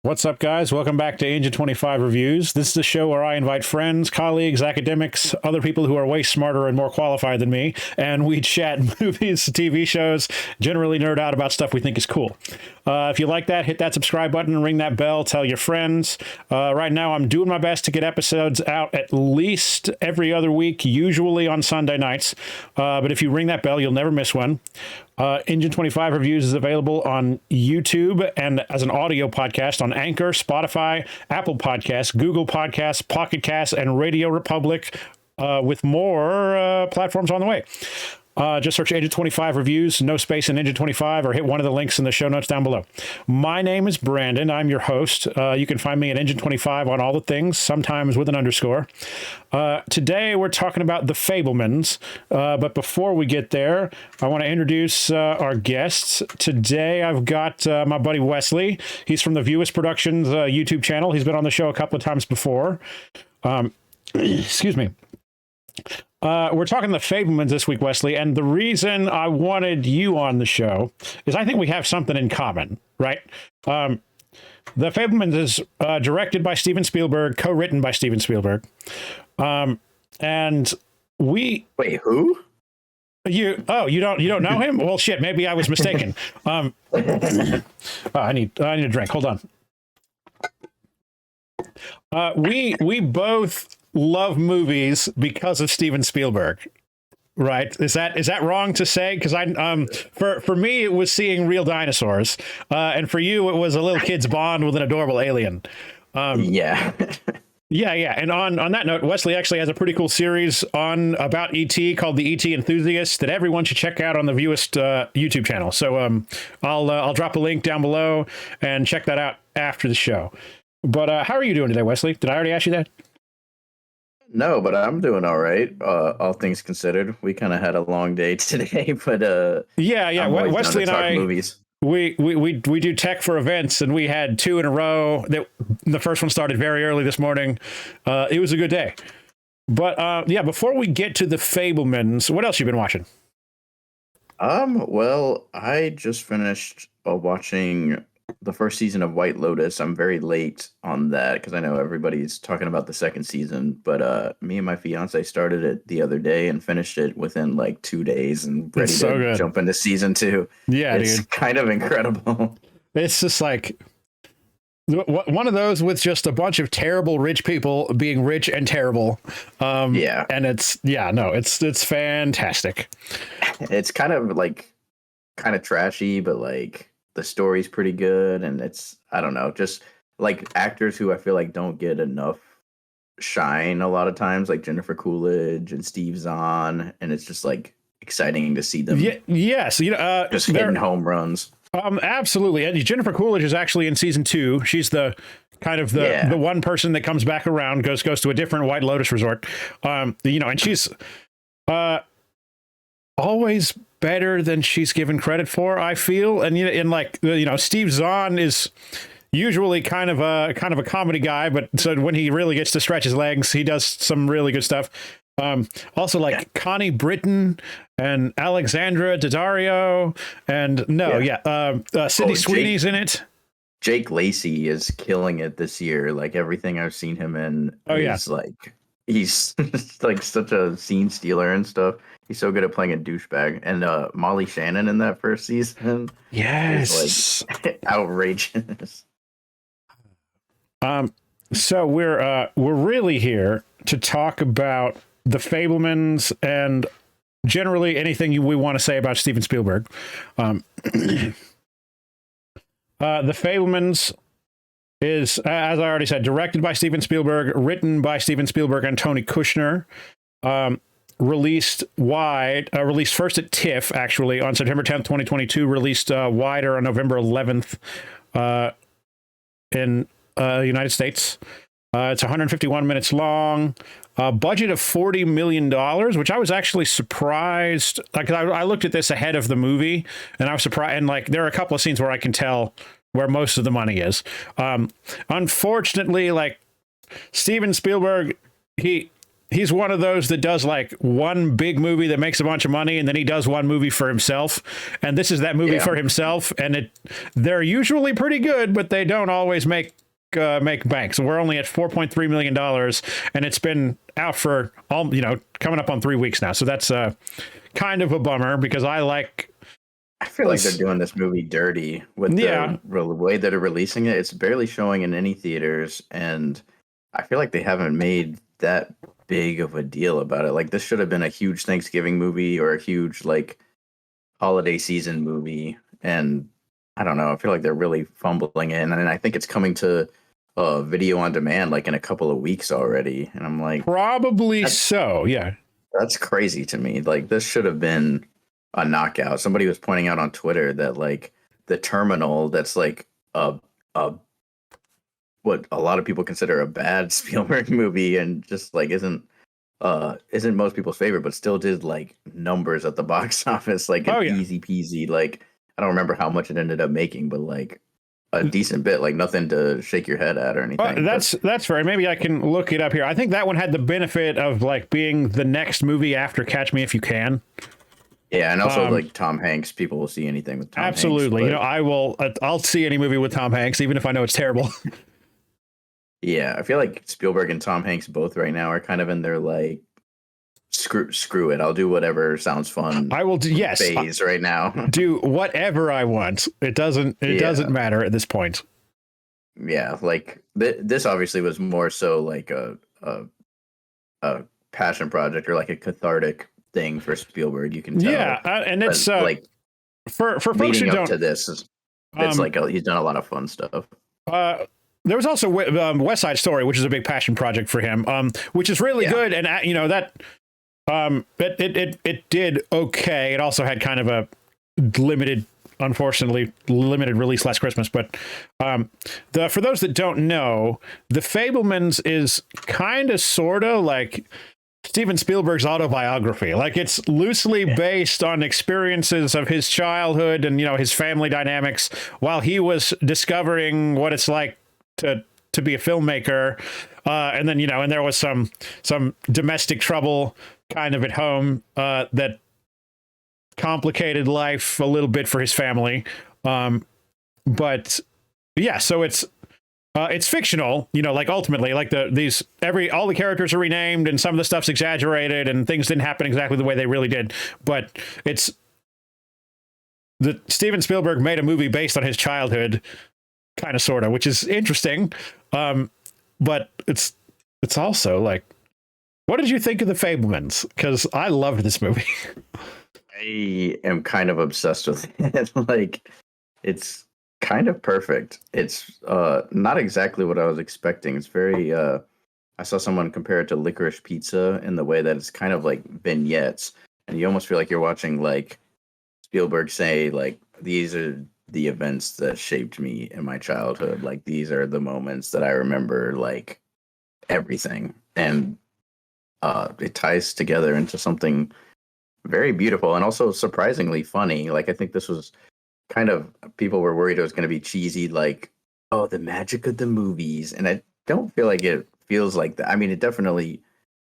What's up, guys? Welcome back to Engine25 Reviews. This is a show where I invite friends, colleagues, academics, other people who are way smarter and more qualified than me, and we chat movies, TV shows, generally nerd out about stuff we think is cool. If you like that, hit that subscribe button, ring that bell, tell your friends. Right now, I'm doing my best to get episodes out at least every other week, usually on Sunday nights. But if you ring that bell, you'll never miss one. Engine25 Reviews is available on YouTube and as an audio podcast on Anchor, Spotify, Apple Podcasts, Google Podcasts, Pocket Casts, and Radio Republic, with more platforms on the way. Just search Engine25 Reviews, no space in Engine25, or hit one of the links in the show notes down below. My name is Brandon. I'm your host. You can find me at Engine25 on all the things, sometimes with an underscore. Today, we're talking about The Fabelmans. But before we get there, I want to introduce our guests. Today, I've got my buddy Wesley. He's from the Viewers Productions YouTube channel. He's been on the show a couple of times before. Excuse me. We're talking The Fabelmans this week, Wesley, and the reason I wanted you on the show is I think we have something in common, right? The Fabelmans is directed by Steven Spielberg, co-written by Steven Spielberg, and we... Wait, who? You don't know him? Well, shit, maybe I was mistaken. I need a drink. Hold on. We both love movies because of Steven Spielberg, right? Is that wrong to say? Because for me it was seeing real dinosaurs, and for you it was a little kid's bond with an adorable alien. Yeah. Yeah. And on that note, Wesley actually has a pretty cool series about ET called the ET Enthusiast that everyone should check out on the Viewist YouTube channel. So I'll drop a link down below and check that out after the show. But how are you doing today, Wesley? Did I already ask you that? No, but I'm doing all right. All things considered, we kind of had a long day today, but yeah. Wesley and I, movies. We do tech for events, and we had two in a row. The first one started very early this morning. It was a good day. But yeah, before we get to The Fabelmans, what else you been watching? Well, I just finished watching the first season of White Lotus. I'm very late on that because I know everybody's talking about the second season, but me and my fiance started it the other day and finished it within like 2 days and ready to jump into season 2. Yeah, it's kind of incredible. It's just like one of those with just a bunch of terrible rich people being rich and terrible. Yeah, and it's fantastic. It's kind of trashy, but like the story's pretty good, and it's, I don't know, just like actors who I feel like don't get enough shine a lot of times, like Jennifer Coolidge and Steve Zahn, and it's just like exciting to see them. Yes, just hitting home runs. Absolutely, and Jennifer Coolidge is actually in season 2. She's the one person that comes back around, goes to a different White Lotus resort, and she's always better than she's given credit for, I feel. And Steve Zahn is usually kind of a comedy guy, but so when he really gets to stretch his legs, he does some really good stuff. Connie Britton and Alexandra Daddario, and Sydney Sweeney's in it. Jake Lacey is killing it this year. Like everything I've seen him in, he's like such a scene stealer and stuff. He's so good at playing a douchebag. And Molly Shannon in that first season, yes, is like outrageous. So we're really here to talk about The Fabelmans and generally anything we want to say about Steven Spielberg. The Fabelmans is, as I already said, directed by Steven Spielberg, written by Steven Spielberg and Tony Kushner. Released first at TIFF, actually, on September 10th, 2022, released wider on November 11th in the United States. It's 151 minutes long, budget of $40 million, which I was actually surprised. Like, I looked at this ahead of the movie, and I was surprised. And like, there are a couple of scenes where I can tell where most of the money is. Unfortunately, like Steven Spielberg, he's one of those that does like one big movie that makes a bunch of money, and then he does one movie for himself. And this is that movie for himself, and they're usually pretty good, but they don't always make bank. So we're only at $4.3 million, and it's been out for coming up on 3 weeks now. So that's kind of a bummer, because I feel like they're doing this movie dirty with the way that they're releasing it. It's barely showing in any theaters, and I feel like they haven't made that big of a deal about it. Like, this should have been a huge Thanksgiving movie or a huge like holiday season movie, and I don't know. I feel like they're really fumbling in, and I think it's coming to video on demand like in a couple of weeks already. And I'm like, probably so. Yeah, that's crazy to me. Like, this should have been a knockout. Somebody was pointing out on Twitter that like The Terminal, that's like what a lot of people consider a bad Spielberg movie, and just like isn't most people's favorite, but still did like numbers at the box office, like easy peasy. Like, I don't remember how much it ended up making, but like a decent bit, like nothing to shake your head at or anything. That's fair. Maybe I can look it up here. I think that one had the benefit of like being the next movie after Catch Me If You Can. Yeah, and also like Tom Hanks, people will see anything with Tom Hanks. Absolutely. I'll see any movie with Tom Hanks, even if I know it's terrible. Yeah, I feel like Spielberg and Tom Hanks both right now are kind of in their like screw it, I'll do whatever sounds fun. I will do phase right now. Do whatever I want. It doesn't matter at this point. Yeah, like this obviously was more so like a passion project, or like a cathartic thing for Spielberg. You can tell. Yeah, and it's like for folks who don't to this, it's like he's done a lot of fun stuff. There was also West Side Story, which is a big passion project for him, which is really good, and that it did okay. It also had kind of a unfortunately limited release last Christmas. But for those that don't know, The Fabelmans is kind of sort of like Steven Spielberg's autobiography. Like, it's loosely based on experiences of his childhood and his family dynamics while he was discovering what it's like to be a filmmaker, and then and there was some domestic trouble kind of at home that complicated life a little bit for his family, but yeah, so it's fictional, like ultimately, like all the characters are renamed and some of the stuff's exaggerated and things didn't happen exactly the way they really did, but it's Steven Spielberg made a movie based on his childhood, kind of, sort of, which is interesting. But it's also like, what did you think of The Fabelmans? Because I loved this movie. I am kind of obsessed with it. Like, it's kind of perfect. It's not exactly what I was expecting. It's very I saw someone compare it to Licorice Pizza in the way that it's kind of like vignettes, and you almost feel like you're watching like Spielberg say like, these are the events that shaped me in my childhood. Like, these are the moments that I remember, like everything. And it ties together into something very beautiful and also surprisingly funny. Like, I think this was kind of, people were worried it was going to be cheesy, like, oh, the magic of the movies. And I don't feel like it feels like that. I mean, it definitely,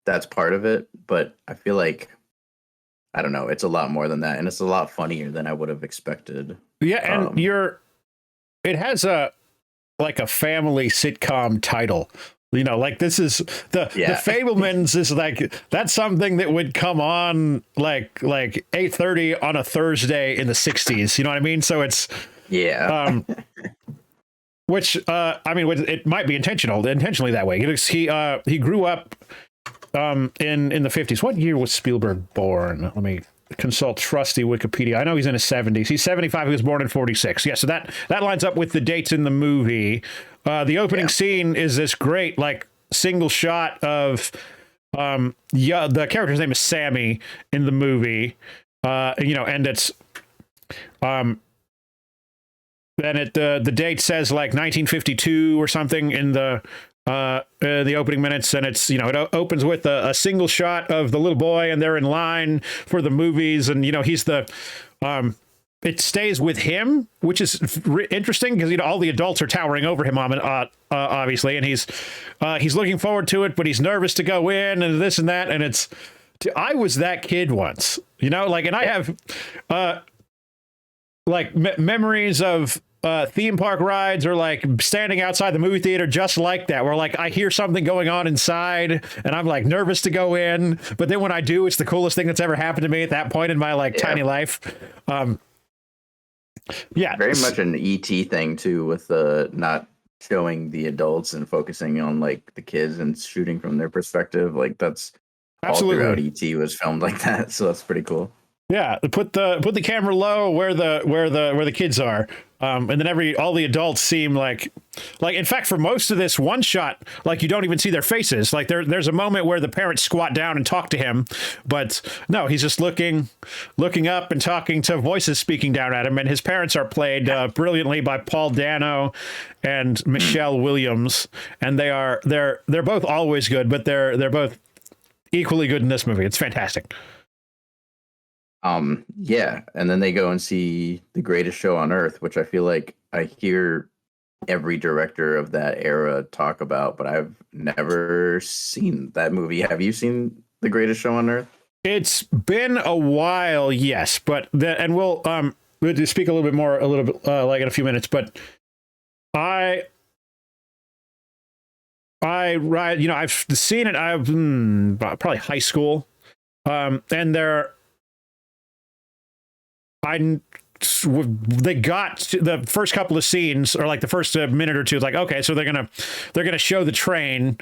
that's part of it, but I feel like, I don't know, it's a lot more than that, and it's a lot funnier than I would have expected. Yeah, and it has a family sitcom title. Like, this is the Fabelmans is like, that's something that would come on like 8:30 on a Thursday in the 60s. You know what I mean? So it's which it might be intentionally that way. He grew up in the 50s. What year was Spielberg born? Let me consult trusty Wikipedia. I know he's in his 70s. He's 75. He was born in 46. Yeah, so that lines up with the dates in the movie. The opening scene is this great like single shot of the character's name is Sammy in the movie. And it's then the date says like 1952 or something in the opening minutes, and it's it opens with a single shot of the little boy, and they're in line for the movies, and he's the it stays with him, which is interesting because all the adults are towering over him, obviously, and he's looking forward to it, but he's nervous to go in and this and that, and it's. I was that kid once, and I have memories of theme park rides or like standing outside the movie theater just like that, where like I hear something going on inside and I'm like nervous to go in, but then when I do, it's the coolest thing that's ever happened to me at that point in my tiny life. Yeah, very much an ET thing too, with not showing the adults and focusing on like the kids and shooting from their perspective. Like that's absolutely all throughout ET was filmed like that, so that's pretty cool. Yeah, put the camera low where the kids are, and then all the adults seem like in fact for most of this one shot, like you don't even see their faces. Like there's a moment where the parents squat down and talk to him, but no, he's just looking up and talking to voices speaking down at him. And his parents are played brilliantly by Paul Dano and Michelle Williams, and they're both always good, but they're both equally good in this movie. It's fantastic. Yeah, and then they go and see The Greatest Show on Earth, which I feel like I hear every director of that era talk about, but I've never seen that movie. Have you seen The Greatest Show on Earth? It's been a while, yes, but we'll speak a little bit in a few minutes, but I've seen it. I've probably high school, and they got the first couple of scenes, or like the first minute or two, like, okay, so they're gonna show the train,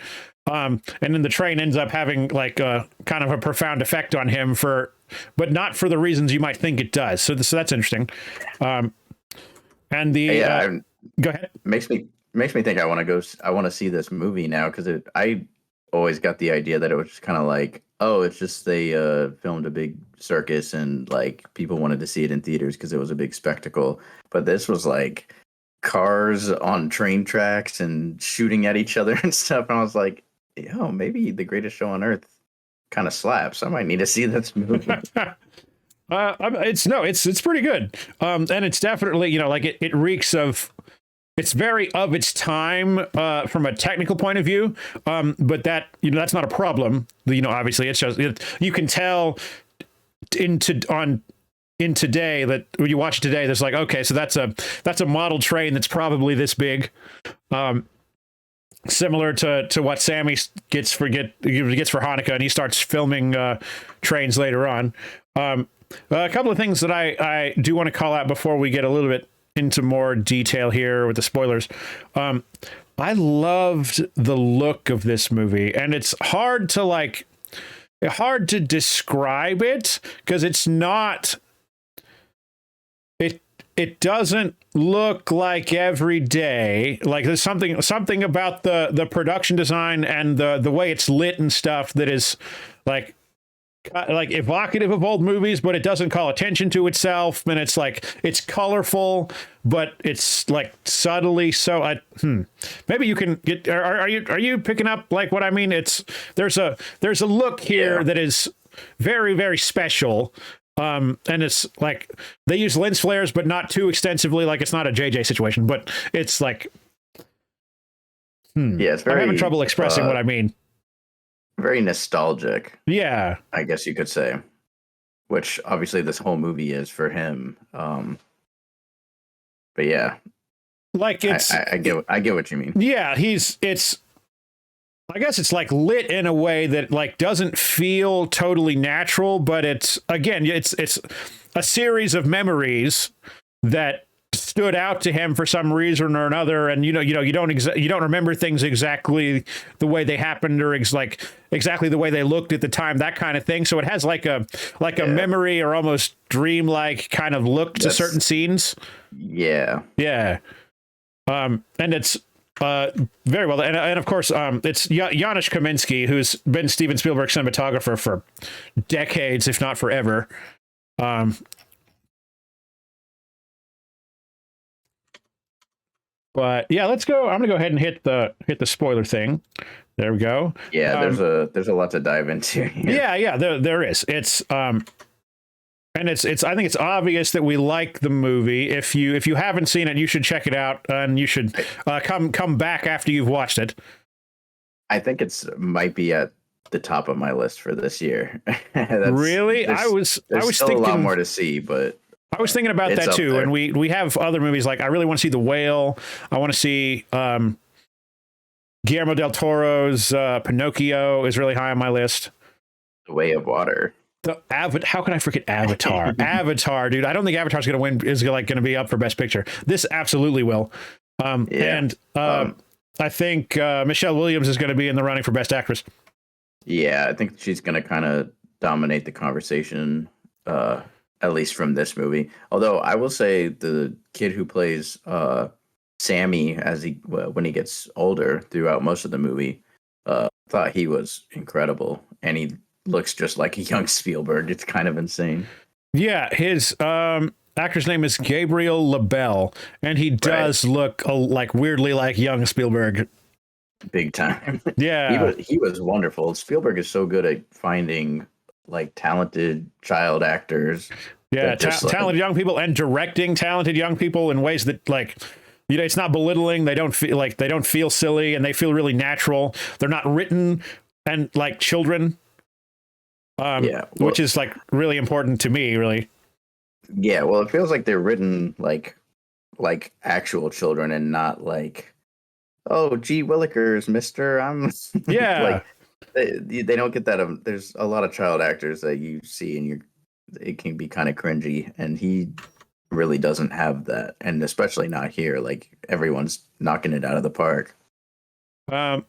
and then the train ends up having like a kind of a profound effect on him but not for the reasons you might think it does. So that's interesting. And go ahead. Makes me think I want to see this movie now, because I always got the idea that it was just kind of like, oh, it's just they filmed a big circus and like people wanted to see it in theaters because it was a big spectacle. But this was like cars on train tracks and shooting at each other and stuff. And I was like, yo, maybe The Greatest Show on Earth kind of slaps. I might need to see this movie. It's pretty good. And it's definitely, it reeks of. It's very of its time from a technical point of view, but that's not a problem. Obviously, it's just you can tell in today that when you watch it today, there's like, okay, so that's a model train that's probably this big, similar to what Sammy gets for Hanukkah, and he starts filming trains later on. A couple of things that I do want to call out before we get a little bit into more detail here with the spoilers. I loved the look of this movie, and it's hard to describe it because it's not. It doesn't look like every day. Like there's something about the production design and the way it's lit and stuff that is like evocative of old movies, but it doesn't call attention to itself, and it's colorful, but it's like subtly so. Maybe you can get. Are you picking up like what I mean? There's a look here that is very, very special, and it's like they use lens flares, but not too extensively. Like it's not a JJ situation, but it's like it's very. I'm having trouble expressing what I mean. Very nostalgic. Yeah. I guess you could say. Which obviously this whole movie is for him. But yeah. Like it's I get what you mean. Yeah, I guess it's like lit in a way that like doesn't feel totally natural, but it's a series of memories that stood out to him for some reason or another, and you don't remember things exactly the way they happened or exactly the way they looked at the time, that kind of thing. So it has like a memory or almost dreamlike kind of look to certain scenes. Yeah. And it's very well, and of course it's Janusz Kaminski, who's been Steven Spielberg's cinematographer for decades, if not forever. But yeah, let's go. I'm gonna go ahead and hit the spoiler thing. There we go. Yeah, there's a lot to dive into here. Yeah, there is. It's and And it's I think it's obvious that we like the movie. If you haven't seen it, you should check it out, and you should come back after you've watched it. I think it's might be at the top of my list for this year. Really? I was still thinking a lot more to see, but I was thinking about that too. There. And we have other movies, like I really want to see The Whale. I want to see Guillermo del Toro's Pinocchio is really high on my list. The Way of Water. How can I forget Avatar? Avatar, dude. I don't think Avatar's going to win. Is like going to be up for Best Picture. This absolutely will. And I think Michelle Williams is going to be in the running for Best Actress. Yeah, I think she's going to kind of dominate the conversation, at least from this movie. Although I will say the kid who plays Sammy when he gets older throughout most of the movie, thought he was incredible, and he looks just like a young Spielberg. It's kind of insane. Yeah, his actor's name is Gabriel LaBelle, and he does look like weirdly like young Spielberg. Big time. Yeah. He was wonderful. Spielberg is so good at finding like talented child actors. Yeah, talented young people, and directing talented young people in ways that, like, you know, it's not belittling. They don't feel silly, and they feel really natural. They're not written and like children. Which is like really important to me, really. Yeah, well, it feels like they're written like actual children, and not like, oh, gee Willikers, Mister. Yeah. Like they don't get that. There's a lot of child actors that you see, and it can be kind of cringy, and he really doesn't have that, and especially not here. Like, everyone's knocking it out of the park. Also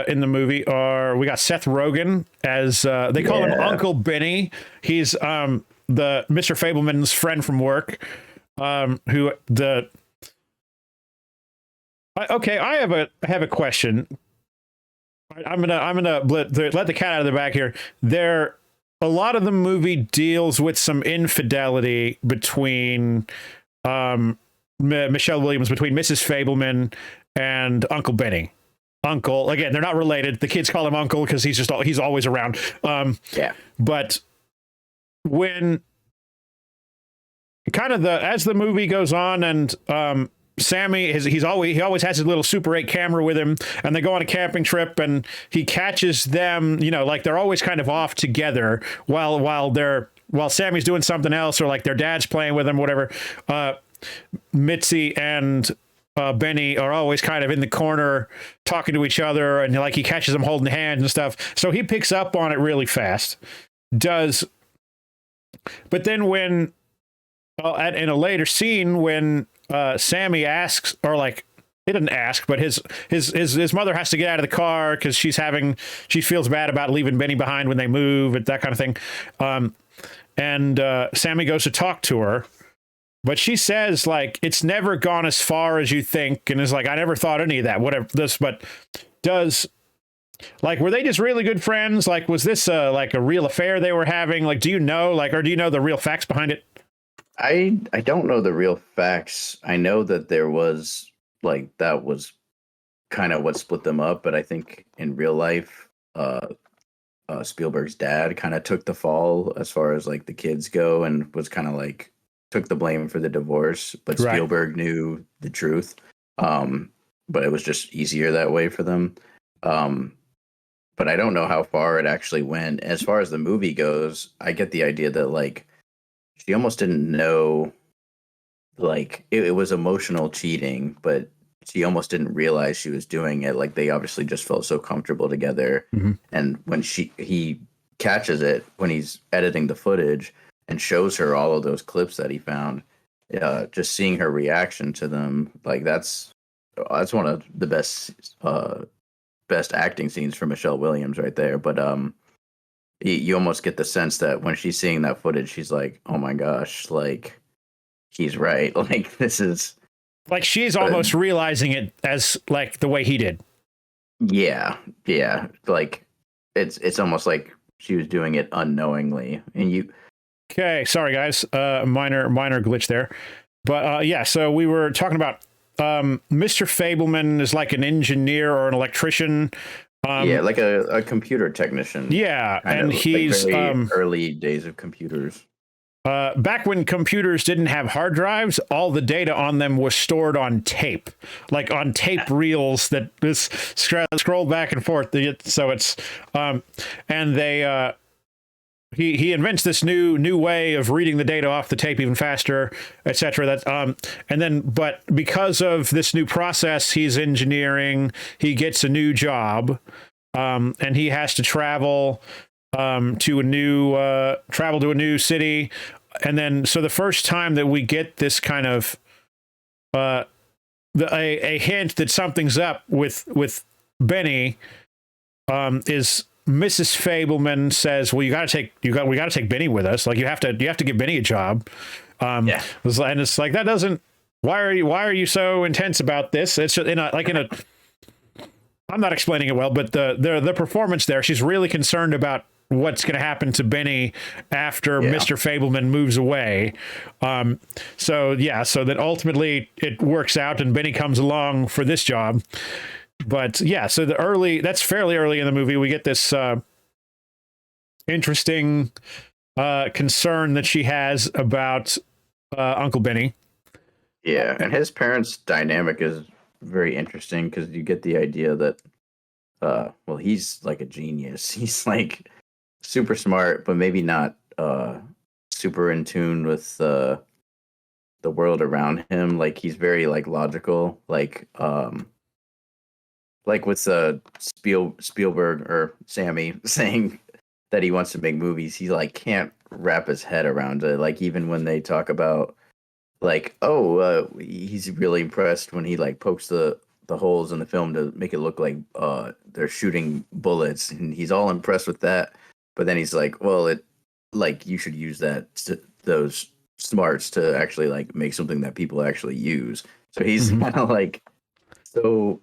in the movie we got Seth Rogen as they call him Uncle Benny. He's the Mr. Fabelman's friend from work. I have a question. I'm gonna let the cat out of the bag here. A lot of the movie deals with some infidelity between Michelle Williams, between Mrs. Fabelman and Uncle Benny. Uncle, again, they're not related. The kids call him Uncle because he's always around. But when kind of as the movie goes on, and Sammy he always has his little Super 8 camera with him, and they go on a camping trip, and he catches them, you know, like they're always kind of off together while Sammy's doing something else, or like their dad's playing with him, whatever. Mitzi and Benny are always kind of in the corner talking to each other, and like he catches them holding hands and stuff. So he picks up on it really fast. But then when in a later scene, when Sammy asks, or like he didn't ask, but his mother has to get out of the car because she feels bad about leaving Benny behind when they move, and that kind of thing. And Sammy goes to talk to her. But she says, like, it's never gone as far as you think, and is like, I never thought any of that, whatever this, but were they just really good friends? Like, was this like a real affair they were having? Like, do you know the real facts behind it? I don't know the real facts. I know that there was, like, that was kind of what split them up, but I think in real life, Spielberg's dad kind of took the fall as far as, like, the kids go, and was kind of like, took the blame for the divorce, but Spielberg knew the truth. But it was just easier that way for them. But I don't know how far it actually went. As far as the movie goes, I get the idea that, like, she almost didn't know, like, it was emotional cheating, but she almost didn't realize she was doing it. Like, they obviously just felt so comfortable together. Mm-hmm. And when he catches it, when he's editing the footage, and shows her all of those clips that he found, just seeing her reaction to them, like, that's one of the best acting scenes for Michelle Williams right there. But you almost get the sense that when she's seeing that footage, she's like, oh my gosh, like, he's right. Like, this is like, she's almost realizing it as like the way he did. Yeah. Like, it's almost like she was doing it unknowingly, and Okay, sorry guys, minor glitch there, but so we were talking about Mr. Fabelman is like an engineer or an electrician Yeah, like a computer technician, Yeah, kind and of like he's very early days of computers. back when computers didn't have hard drives, all the data on them was stored on tape, like on tape reels that just scroll back and forth. So it's and they he invents this new way of reading the data off the tape even faster, etc. That and then but because of this new process he's engineering, he gets a new job, and he has to travel to a new city. And then so the first time that we get this kind of a hint that something's up with Benny is Mrs. Fabelman says, "Well, we got to take Benny with us. Like you have to give Benny a job." Yeah. And it's like that doesn't. Why are you so intense about this? It's in a. I'm not explaining it well, but the performance there, she's really concerned about what's going to happen to Benny after Mr. Fabelman moves away. So that ultimately it works out and Benny comes along for this job. But yeah, so that's fairly early in the movie. We get this interesting concern that she has about Uncle Benny. Yeah, and his parents' dynamic is very interesting because you get the idea that, well, he's like a genius. He's like super smart, but maybe not super in tune with the world around him. Like he's very like logical, like with Spielberg or Sammy saying that he wants to make movies, he like can't wrap his head around it. Like even when they talk about like, he's really impressed when he like pokes the holes in the film to make it look like they're shooting bullets, and he's all impressed with that. But then he's like, well, it like you should use those smarts to actually like make something that people actually use. So he's kind of like so.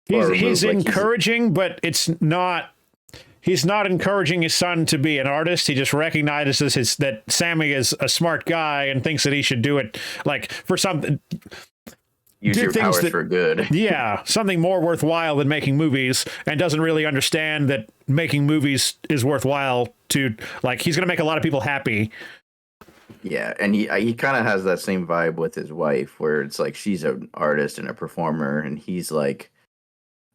He's encouraging, but it's not. He's not encouraging his son to be an artist. He just recognizes that Sammy is a smart guy and thinks that he should do it like for something. Use your powers for good. Yeah, something more worthwhile than making movies, and doesn't really understand that making movies is worthwhile to like. He's going to make a lot of people happy. Yeah, and he kind of has that same vibe with his wife, where it's like she's an artist and a performer, and he's like,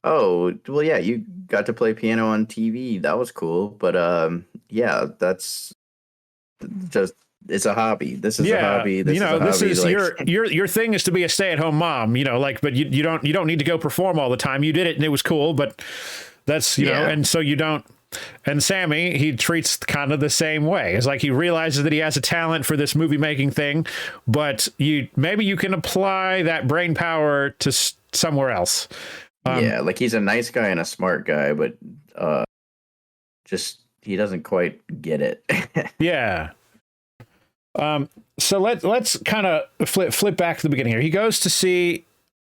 oh, well, yeah, you got to play piano on TV. That was cool. But yeah, that's just, it's a hobby. This is a hobby. This is like, your thing is to be a stay-at-home mom, but you don't need to go perform all the time. You did it and it was cool, but that's, know, and so you don't. And Sammy, he treats kind of the same way. It's like he realizes that he has a talent for this movie making thing, but maybe you can apply that brain power to somewhere else. Yeah, like he's a nice guy and a smart guy, but just he doesn't quite get it. Yeah. So let's kind of flip back to the beginning here. He goes to see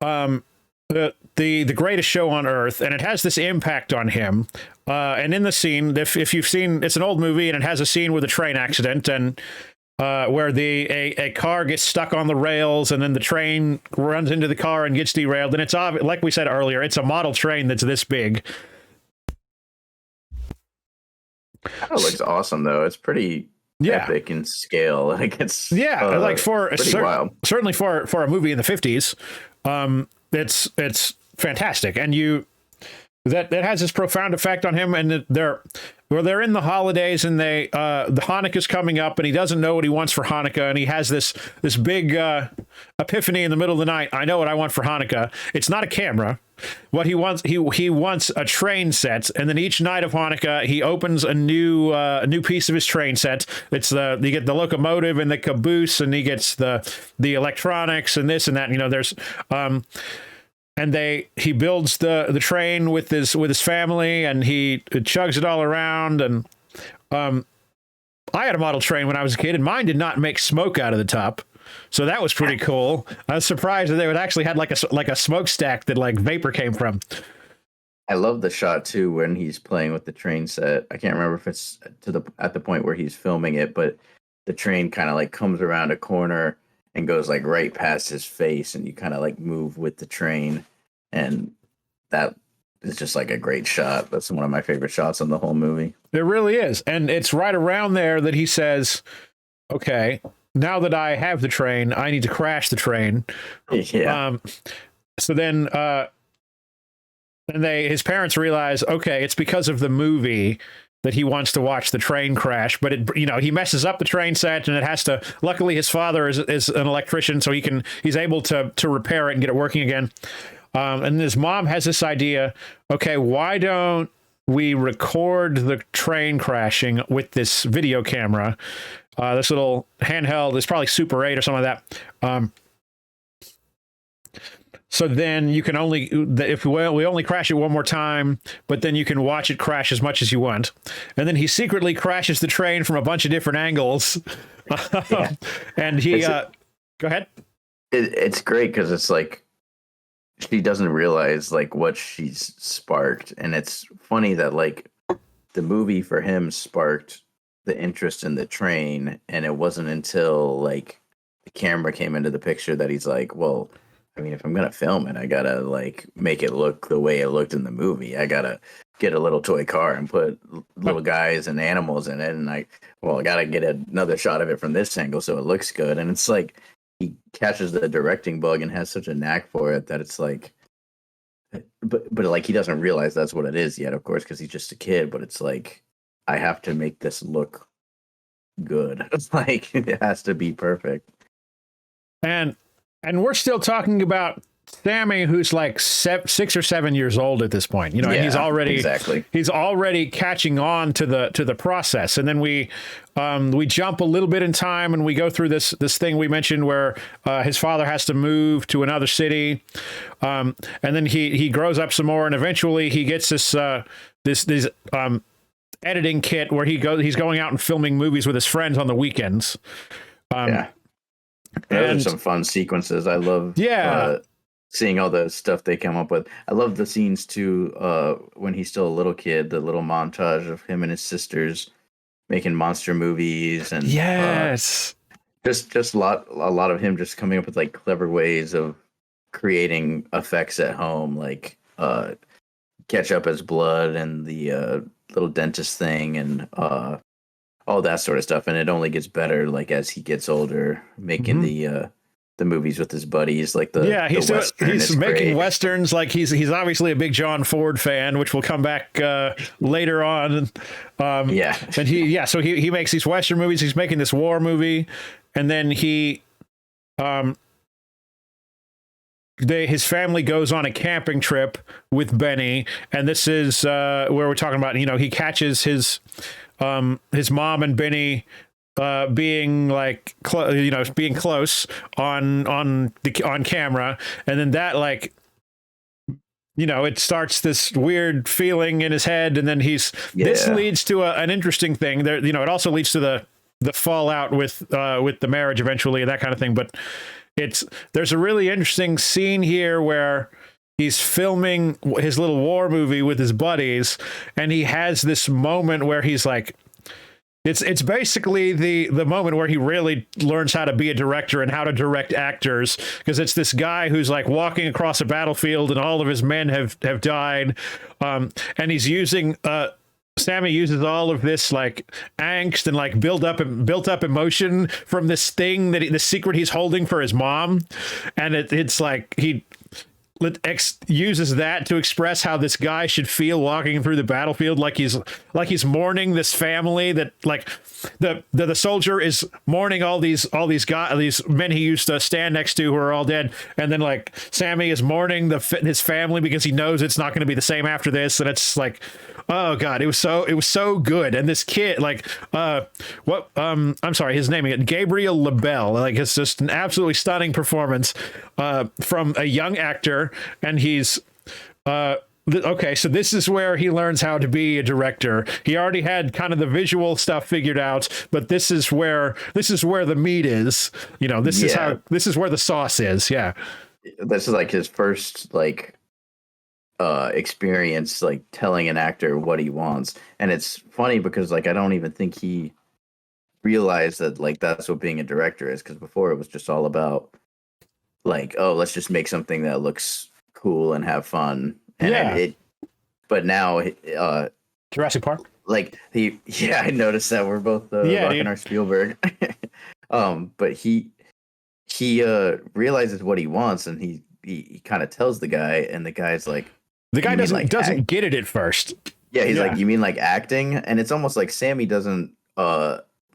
the greatest show on earth, and it has this impact on him. And in the scene, if you've seen, it's an old movie, and it has a scene with a train accident, and where a car gets stuck on the rails, and then the train runs into the car and gets derailed. And it's like we said earlier, it's a model train that's this big. That looks awesome, though. It's pretty epic in scale. Like it's like wild. Certainly for a movie in the 50s, it's fantastic, and that has this profound effect on him. And they're in the holidays, and the Hanukkah's coming up, and he doesn't know what he wants for Hanukkah, and he has this big epiphany in the middle of the night. I know what I want for Hanukkah. It's not a camera. What he wants, he wants a train set, and then each night of Hanukkah, he opens a new piece of his train set. It's you get the locomotive and the caboose, and he gets the electronics and this and that. There's and he builds the train with his family, and he chugs it all around. And I had a model train when I was a kid, and mine did not make smoke out of the top. So that was pretty cool. I was surprised that they would actually had like a smokestack that like vapor came from. I love the shot too when he's playing with the train set. I can't remember if it's at the point where he's filming it, but the train kind of like comes around a corner and goes like right past his face, and you kind of like move with the train, and that is just like a great shot. That's one of my favorite shots in the whole movie. It really is. And it's right around there that he says, okay, now that I have the train, I need to crash the train. Yeah. So then his parents realize, okay, it's because of the movie that he wants to watch the train crash, but he messes up the train set, and it has to. Luckily, his father is an electrician, so he's able to repair it and get it working again. And his mom has this idea. Okay, why don't we record the train crashing with this video camera? This little handheld is probably Super 8 or something like that. So then you can we only crash it one more time, but then you can watch it crash as much as you want. And then he secretly crashes the train from a bunch of different angles. Yeah. And he, go ahead. It's great because it's like, she doesn't realize like what she's sparked. And it's funny that like the movie for him sparked the interest in the train. And it wasn't until like the camera came into the picture that he's like, well, I mean, if I'm going to film it, I got to like make it look the way it looked in the movie. I got to get a little toy car and put little guys and animals in it. And I got to get another shot of it from this angle so it looks good. And it's like, he catches the directing bug and has such a knack for it that it's like, but like he doesn't realize that's what it is yet, of course, because he's just a kid. But it's like, I have to make this look good. It's like, it has to be perfect. And we're still talking about Sammy, who's like 6 or 7 years old at this point, and he's already catching on to the process. And then we jump a little bit in time, and we go through this thing we mentioned where his father has to move to another city, and then he grows up some more, and eventually he gets this editing kit where he's going out and filming movies with his friends on the weekends. Those are some fun sequences. I love seeing all the stuff they come up with. I love the scenes too when he's still a little kid, the little montage of him and his sisters making monster movies, and just a lot of him just coming up with like clever ways of creating effects at home, like ketchup as blood and the little dentist thing, and all that sort of stuff. And it only gets better like as he gets older, making the movies with his buddies, like he's making westerns. Like he's obviously a big John Ford fan, which will come back later on. And he makes these western movies. He's making this war movie, and then his family goes on a camping trip with Benny, and this is where we're talking about. He catches his mom and Benny being like being close on camera, and then that it starts this weird feeling in his head, and then this leads to an interesting thing there. It also leads to the fallout with the marriage eventually and that kind of thing. But there's a really interesting scene here where he's filming his little war movie with his buddies, and he has this moment where he's like, it's basically the moment where he really learns how to be a director and how to direct actors, because it's this guy who's like walking across a battlefield and all of his men have died, and he's using Sammy uses all of this like angst and like built up emotion from this thing the secret he's holding for his mom, and it's like he uses that to express how this guy should feel walking through the battlefield, like he's mourning this family, that like the soldier is mourning all these guys, these men he used to stand next to who are all dead, and then like Sammy is mourning his family because he knows it's not going to be the same after this. And it's like, oh god, it was so good. And this kid, like I'm sorry, his name again, Gabriel LaBelle, like it's just an absolutely stunning performance from a young actor. And he's okay, so this is where he learns how to be a director. He already had kind of the visual stuff figured out, but this is where the meat is. This is where the sauce is. Yeah, this is like his first like experience like telling an actor what he wants. And it's funny because like I don't even think he realized that like that's what being a director is, because before it was just all about like, oh, let's just make something that looks cool and have fun. And but now Jurassic Park. like yeah, I noticed that we're both Yeah, rocking dude. our Spielberg. But he realizes what he wants, and he kind of tells the guy, and the guy's like, The guy you mean like doesn't get it at first. yeah, he's like, Yeah. you mean like acting? And it's almost like Sammy doesn't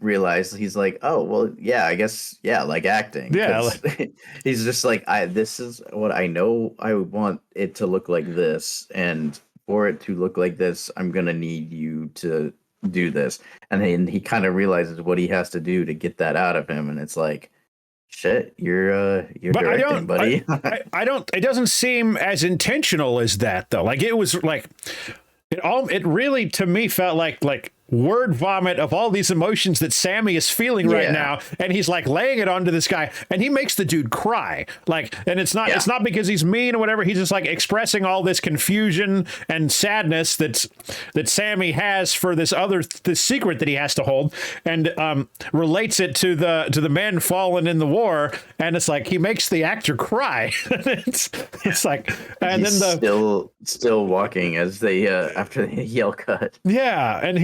realize. He's like, oh well, yeah, I guess, yeah, like acting, Yeah. because he's just like, I this is what I know. I want it to look like this, and for it to look like this, I'm gonna need you to do this. And then he kind of realizes what he has to do to get that out of him, and it's like, shit, you're But directing, buddy. I don't, it doesn't seem as intentional as that though. Like it was like, it really to me felt like word vomit of all these emotions that Sammy is feeling right Yeah. now, and he's like laying it onto this guy, and he makes the dude cry. Like, and it's not because he's mean or whatever. He's just like expressing all this confusion and sadness that Sammy has for this secret that he has to hold, and relates it to the men fallen in the war, and it's like he makes the actor cry. it's like, and He's then still walking as they after the yell cut. yeah, and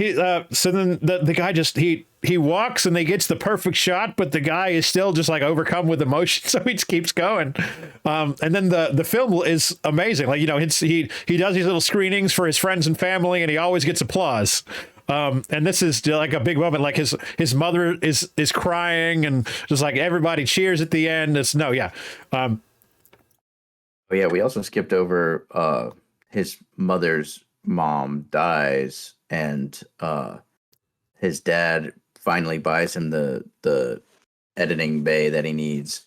so then the guy just he walks and he gets the perfect shot, but the guy is still just like overcome with emotion, so he just keeps going. And then the film is amazing. Like, he does these little screenings for his friends and family, and he always gets applause. And this is like a big moment. Like his mother is crying, and just like everybody cheers at the end. But yeah, we also skipped over his mother's mom dies, and his dad finally buys him the editing bay that he needs,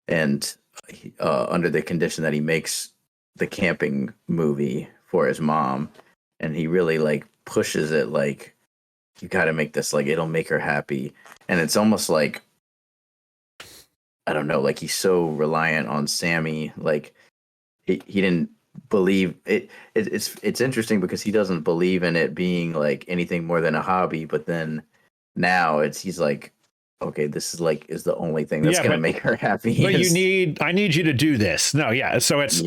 and under the condition that he makes the camping movie for his mom, and he really like pushes it, like, you got to make this, like, it'll make her happy. And it's almost like, I don't know, like he's so reliant on Sammy, like he didn't believe it. It's interesting because he doesn't believe in it being like anything more than a hobby, but then now he's like, okay, this is the only thing that's gonna make her happy. But I need you to do this. No, yeah. So it's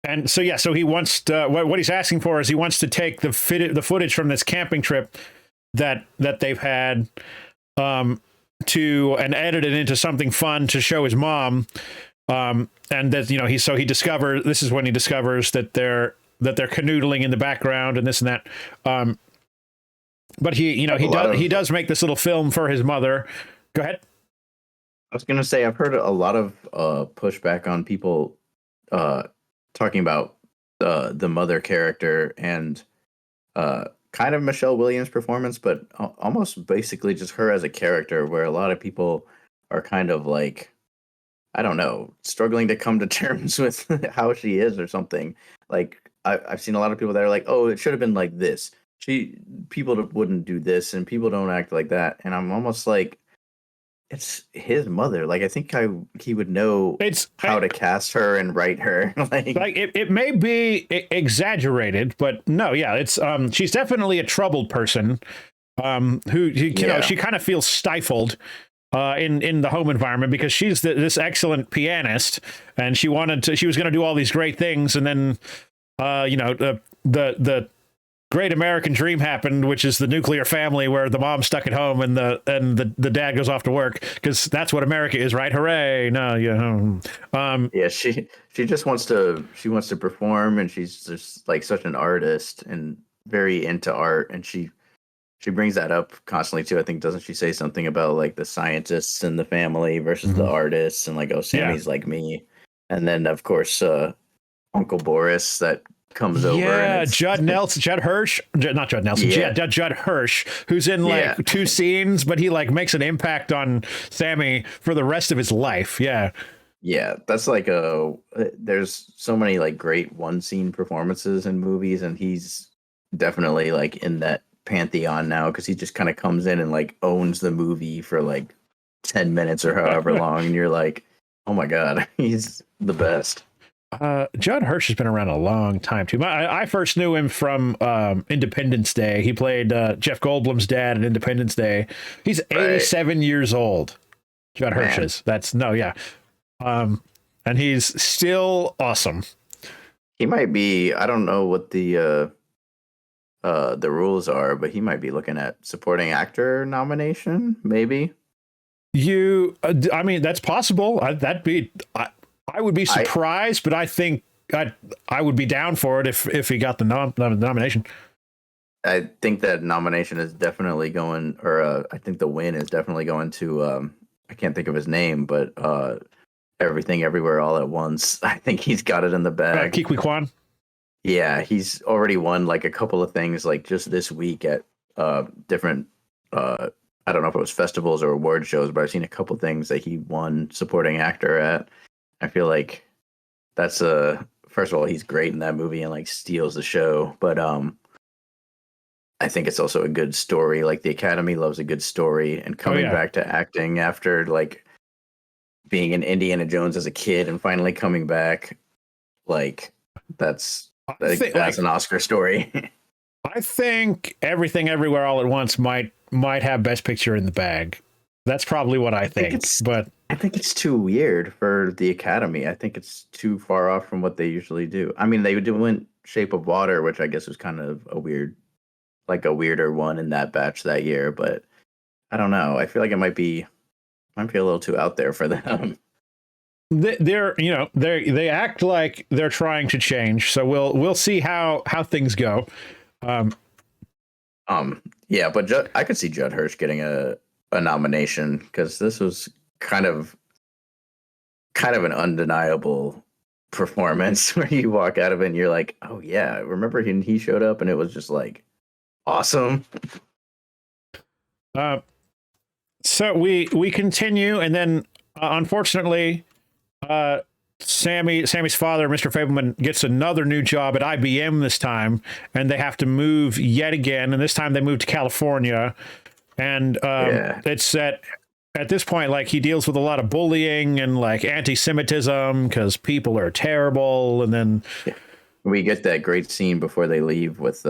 and so he wants to, what he's asking for is he wants to take the footage from this camping trip that they've had, to and edit it into something fun to show his mom. And that, he discovers, this is when he discovers that they're canoodling in the background and this and that. But he does make this little film for his mother. Go ahead. I was gonna say, I've heard a lot of pushback on people talking about the mother character and kind of Michelle Williams' performance, but almost basically just her as a character, where a lot of people are kind of like, I don't know, struggling to come to terms with how she is or something. Like I've seen a lot of people that are like, oh, it should have been like this. People wouldn't do this, and people don't act like that. And I'm almost like, it's his mother. Like, I think he would know how to cast her and write her. like it may be exaggerated, but no, yeah, it's she's definitely a troubled person, who she kind of feels stifled in the home environment, because she's this excellent pianist, and she was going to do all these great things, and then the great American dream happened, which is the nuclear family where the mom's stuck at home and the dad goes off to work, because that's what America is, right? Hooray! No, yeah, she just wants to perform, and she's just like such an artist and very into art, and she brings that up constantly too. I think, doesn't she say something about like the scientists in the family versus the artists, and like, oh, Sammy's like me, and then of course Uncle Boris that comes over. Yeah, Judd Hirsch, who's in like two scenes, but he like makes an impact on Sammy for the rest of his life. Yeah, that's like there's so many like great one scene performances in movies, and he's definitely like in that pantheon now, because he just kind of comes in and like owns the movie for like 10 minutes or however long, and you're like, oh my god, he's the best. Judd Hirsch has been around a long time too. I first knew him from Independence Day. He played Jeff Goldblum's dad in Independence Day. He's 87 years old. Judd Hirsch is. And he's still awesome. He might be. I don't know what the rules are, but he might be looking at supporting actor nomination, maybe. I mean, that's possible. I would be I surprised, but I think I would be down for it if he got the nomination. I think that nomination is definitely going, or I think the win is definitely going to. I can't think of his name, but Everything Everywhere All at Once. I think he's got it in the bag. Kiki Kwan. Yeah, he's already won like a couple of things, like just this week at different. I don't know if it was festivals or award shows, but I've seen a couple things that he won supporting actor at. I feel like that's a first of all, he's great in that movie and like steals the show, but I think it's also a good story. Like the Academy loves a good story, and coming back to acting after like being in Indiana Jones as a kid and finally coming back, like that's an Oscar story. I think Everything Everywhere All at Once might have Best Picture in the bag. That's probably what I think. But I think it's too weird for the Academy. I think it's too far off from what they usually do. I mean, they went Shape of Water, which I guess was kind of a weirder one in that batch that year. But I don't know. I feel like it might be a little too out there for them. They act like they're trying to change. So we'll see how things go. Yeah, but I could see Judd Hirsch getting a nomination because this was kind of an undeniable performance where you walk out of it and you're like, oh yeah, remember he showed up and it was just like awesome. So we continue, and then unfortunately, Sammy's father, Mr. Fabelman, gets another new job at IBM this time, and they have to move yet again. And this time they move to California, and it's at this point, like, he deals with a lot of bullying and like anti-Semitism because people are terrible. And then we get that great scene before they leave with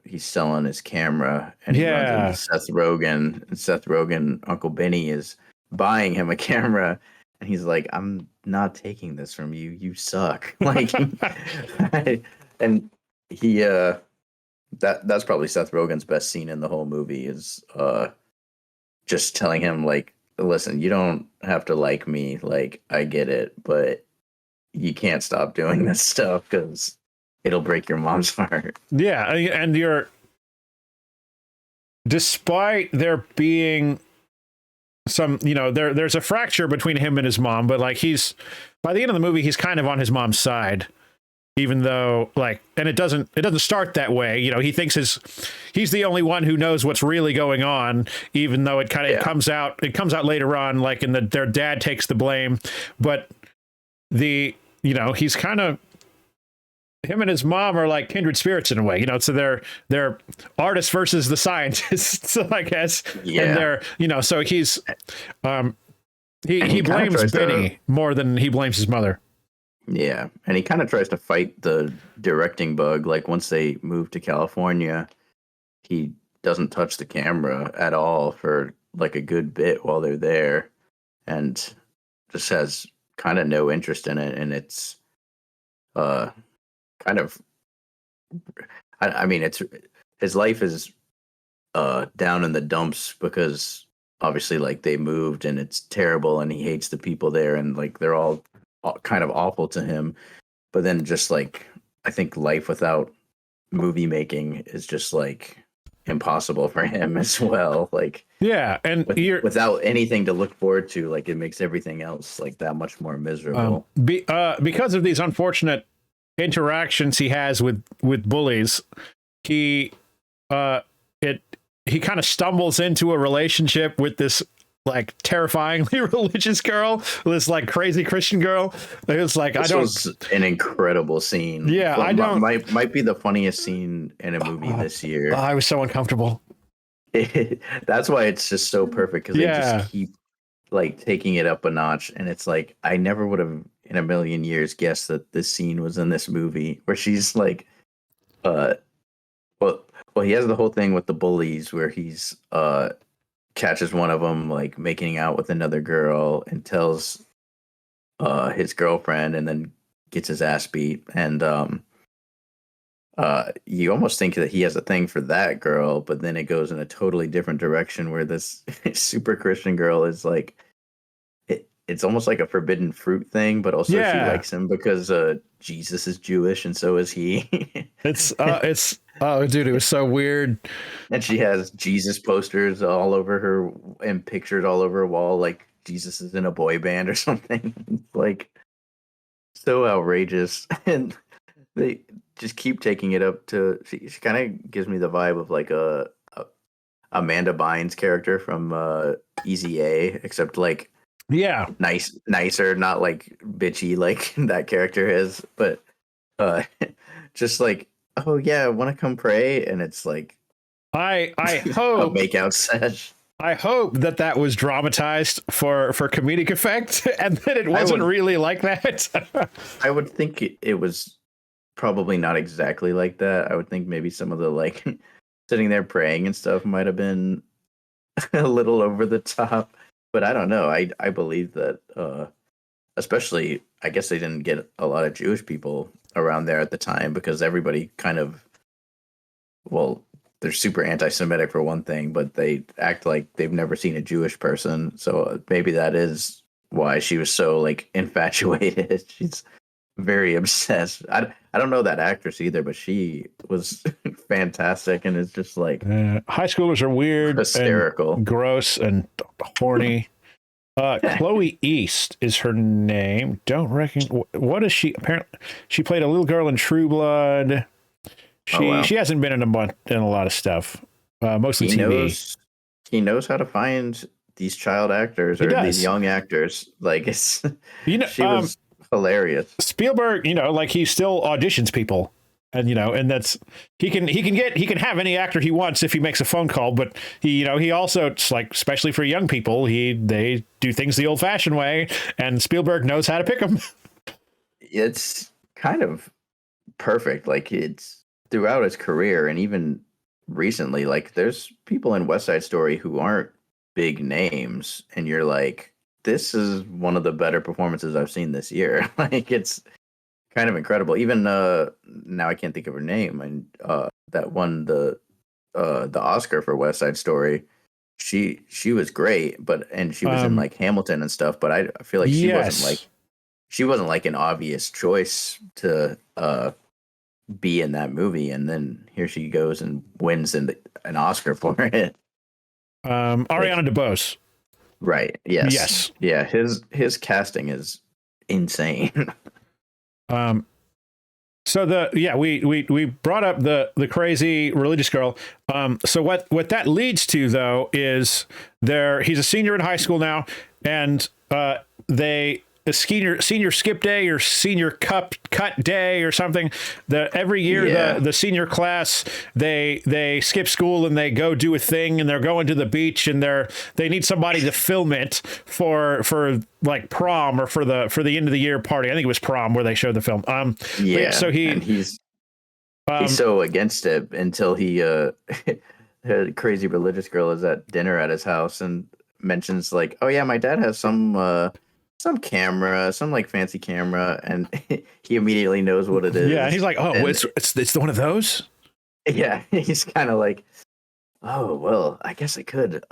he's selling his camera and he runs into Seth Rogen, and Seth Rogen, Uncle Benny, is buying him a camera. And he's like, I'm not taking this from you. You suck. Like, and he, that's probably Seth Rogen's best scene in the whole movie is just telling him, like, listen, you don't have to like me. Like, I get it, but you can't stop doing this stuff because it'll break your mom's heart. Yeah. And despite there being some, there's a fracture between him and his mom, but like by the end of the movie, he's kind of on his mom's side, even though and it doesn't start that way. He thinks he's the only one who knows what's really going on, even though it comes out later on, like their dad takes the blame, but he's kind of, him and his mom are like kindred spirits in a way, so they're artists versus the scientists, I guess. Yeah. And they're, so he's, he blames Benny more than he blames his mother. Yeah. And he kind of tries to fight the directing bug. Like once they move to California, he doesn't touch the camera at all for like a good bit while they're there and just has kind of no interest in it. And it's, kind of, I mean, it's his life is down in the dumps because obviously like they moved and it's terrible and he hates the people there and like they're all kind of awful to him. But then just like I think life without movie making is just like impossible for him as well. Like and without anything to look forward to, like it makes everything else like that much more miserable. Because of these unfortunate interactions he has with bullies, he kind of stumbles into a relationship with this like terrifyingly religious girl, this like crazy Christian girl. It's like this was an incredible scene. Yeah, might be the funniest scene in a movie this year. I was so uncomfortable. That's why it's just so perfect because they just keep like taking it up a notch, and it's like I never would have in a million years guessed that this scene was in this movie where she's like, well, he has the whole thing with the bullies where he's catches one of them like making out with another girl and tells his girlfriend and then gets his ass beat. And you almost think that he has a thing for that girl, but then it goes in a totally different direction where this super Christian girl is like, it's almost like a forbidden fruit thing, but also she Yeah, likes him because Jesus is Jewish and so is he. it's oh, dude, it was so weird. And she has Jesus posters all over her and pictures all over her wall, like Jesus is in a boy band or something. It's like so outrageous. And they just keep taking it up to. She kind of gives me the vibe of like a Amanda Bynes character from Easy A, except like Yeah, nicer, not like bitchy like that character is, but uh, just like, oh yeah, I want to come pray, and it's like I a hope makeout sesh. I hope that that was dramatized for comedic effect, and that it I wasn't would really like that. I would think it was probably not exactly like that. I would think maybe some of the like sitting there praying and stuff might have been a little over the top, but I don't know. I believe that especially I guess they didn't get a lot of Jewish people around there at the time because everybody kind of, well, they're super anti-Semitic for one thing, but they act like they've never seen a Jewish person. So maybe that is why she was so like infatuated. She's very obsessed. I don't know that actress either, but she was fantastic and it's just like High schoolers are weird and hysterical. gross and horny. Chloe East is her name. Don't reckon. What is she? Apparently, she played a little girl in True Blood. Oh wow. She hasn't been in a lot of stuff. Mostly He TV. knows how to find these child actors He or these does. young actors. Like it's You know, she was hilarious. Spielberg. You know, like he still auditions people, and you know, and that's he can have any actor he wants if he makes a phone call. But he also, it's like, especially for young people, they do things the old fashioned way, and Spielberg knows how to pick them. It's kind of perfect. Like it's throughout his career and even recently, like there's people in West Side Story who aren't big names, and you're like, this is one of the better performances I've seen this year. Like it's kind of incredible. Even now I can't think of her name, and that won the Oscar for West Side Story. She was great, and she was in like Hamilton and stuff. But I feel like Yes. she wasn't like an obvious choice to be in that movie, and then here she goes and wins an Oscar for it. Like, Ariana DeBose. right? Yes. Yes. Yeah. His casting is insane. So we brought up the crazy religious girl. So what that leads to though is he's a senior in high school now, and a senior skip day or senior cut day or something. Every year the senior class they skip school and they go do a thing, and they're going to the beach, and they need somebody to film it for like prom or for the end of the year party. I think it was prom where they showed the film. Yeah. So he's so against it until he a crazy religious girl is at dinner at his house and mentions like, oh yeah, my dad has some camera, some like fancy camera, and he immediately knows what it is. Yeah, and he's like, oh, and, it's one of those. Yeah, he's kind of like, oh well, I guess I could.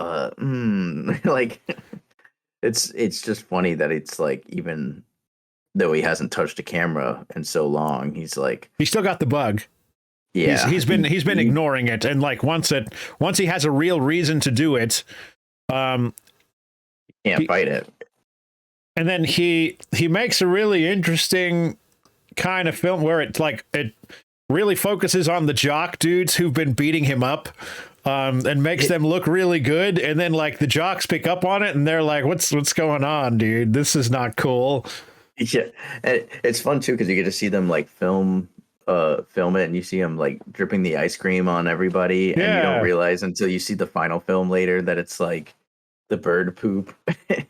Like it's just funny that it's like, even though he hasn't touched a camera in so long, he's like, he still got the bug. Yeah, he's been ignoring it, and like once he has a real reason to do it, can't fight it. And then he makes a really interesting kind of film where it really focuses on the jock dudes who've been beating him up, and makes them look really good. And then like the jocks pick up on it and they're like, what's going on, dude? This is not cool. Yeah, it's fun too because you get to see them like film it, and you see them like dripping the ice cream on everybody, and you don't realize until you see the final film later that it's like the bird poop,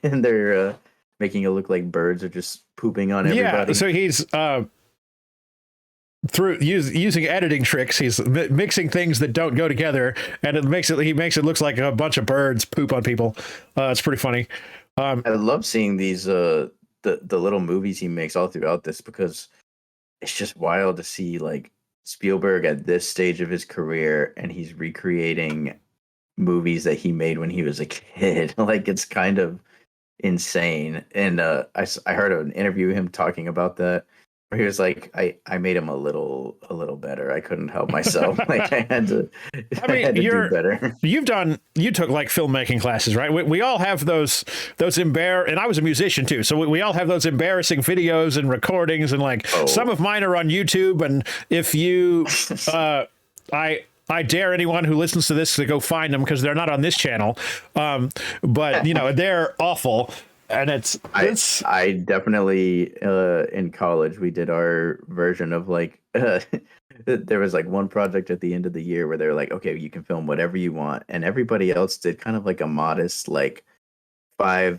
and they're making it look like birds are just pooping on everybody. Yeah, so he's through using editing tricks, he's mixing things that don't go together, and he makes it look like a bunch of birds poop on people. It's pretty funny. I love seeing these the little movies he makes all throughout this, because it's just wild to see like Spielberg at this stage of his career, and he's recreating movies that he made when he was a kid. Like, it's kind of insane. And I heard an interview of him talking about that, where he was like, I made him a little better. I couldn't help myself. Like, I had to do better. You took like filmmaking classes, right? We all have those and I was a musician too, so we all have those embarrassing videos and recordings, and like some of mine are on YouTube. And if you I dare anyone who listens to this to go find them, because they're not on this channel. But you know, they're awful. And I definitely in college we did our version of like there was like one project at the end of the year where they were like, okay, you can film whatever you want, and everybody else did kind of like a modest like 3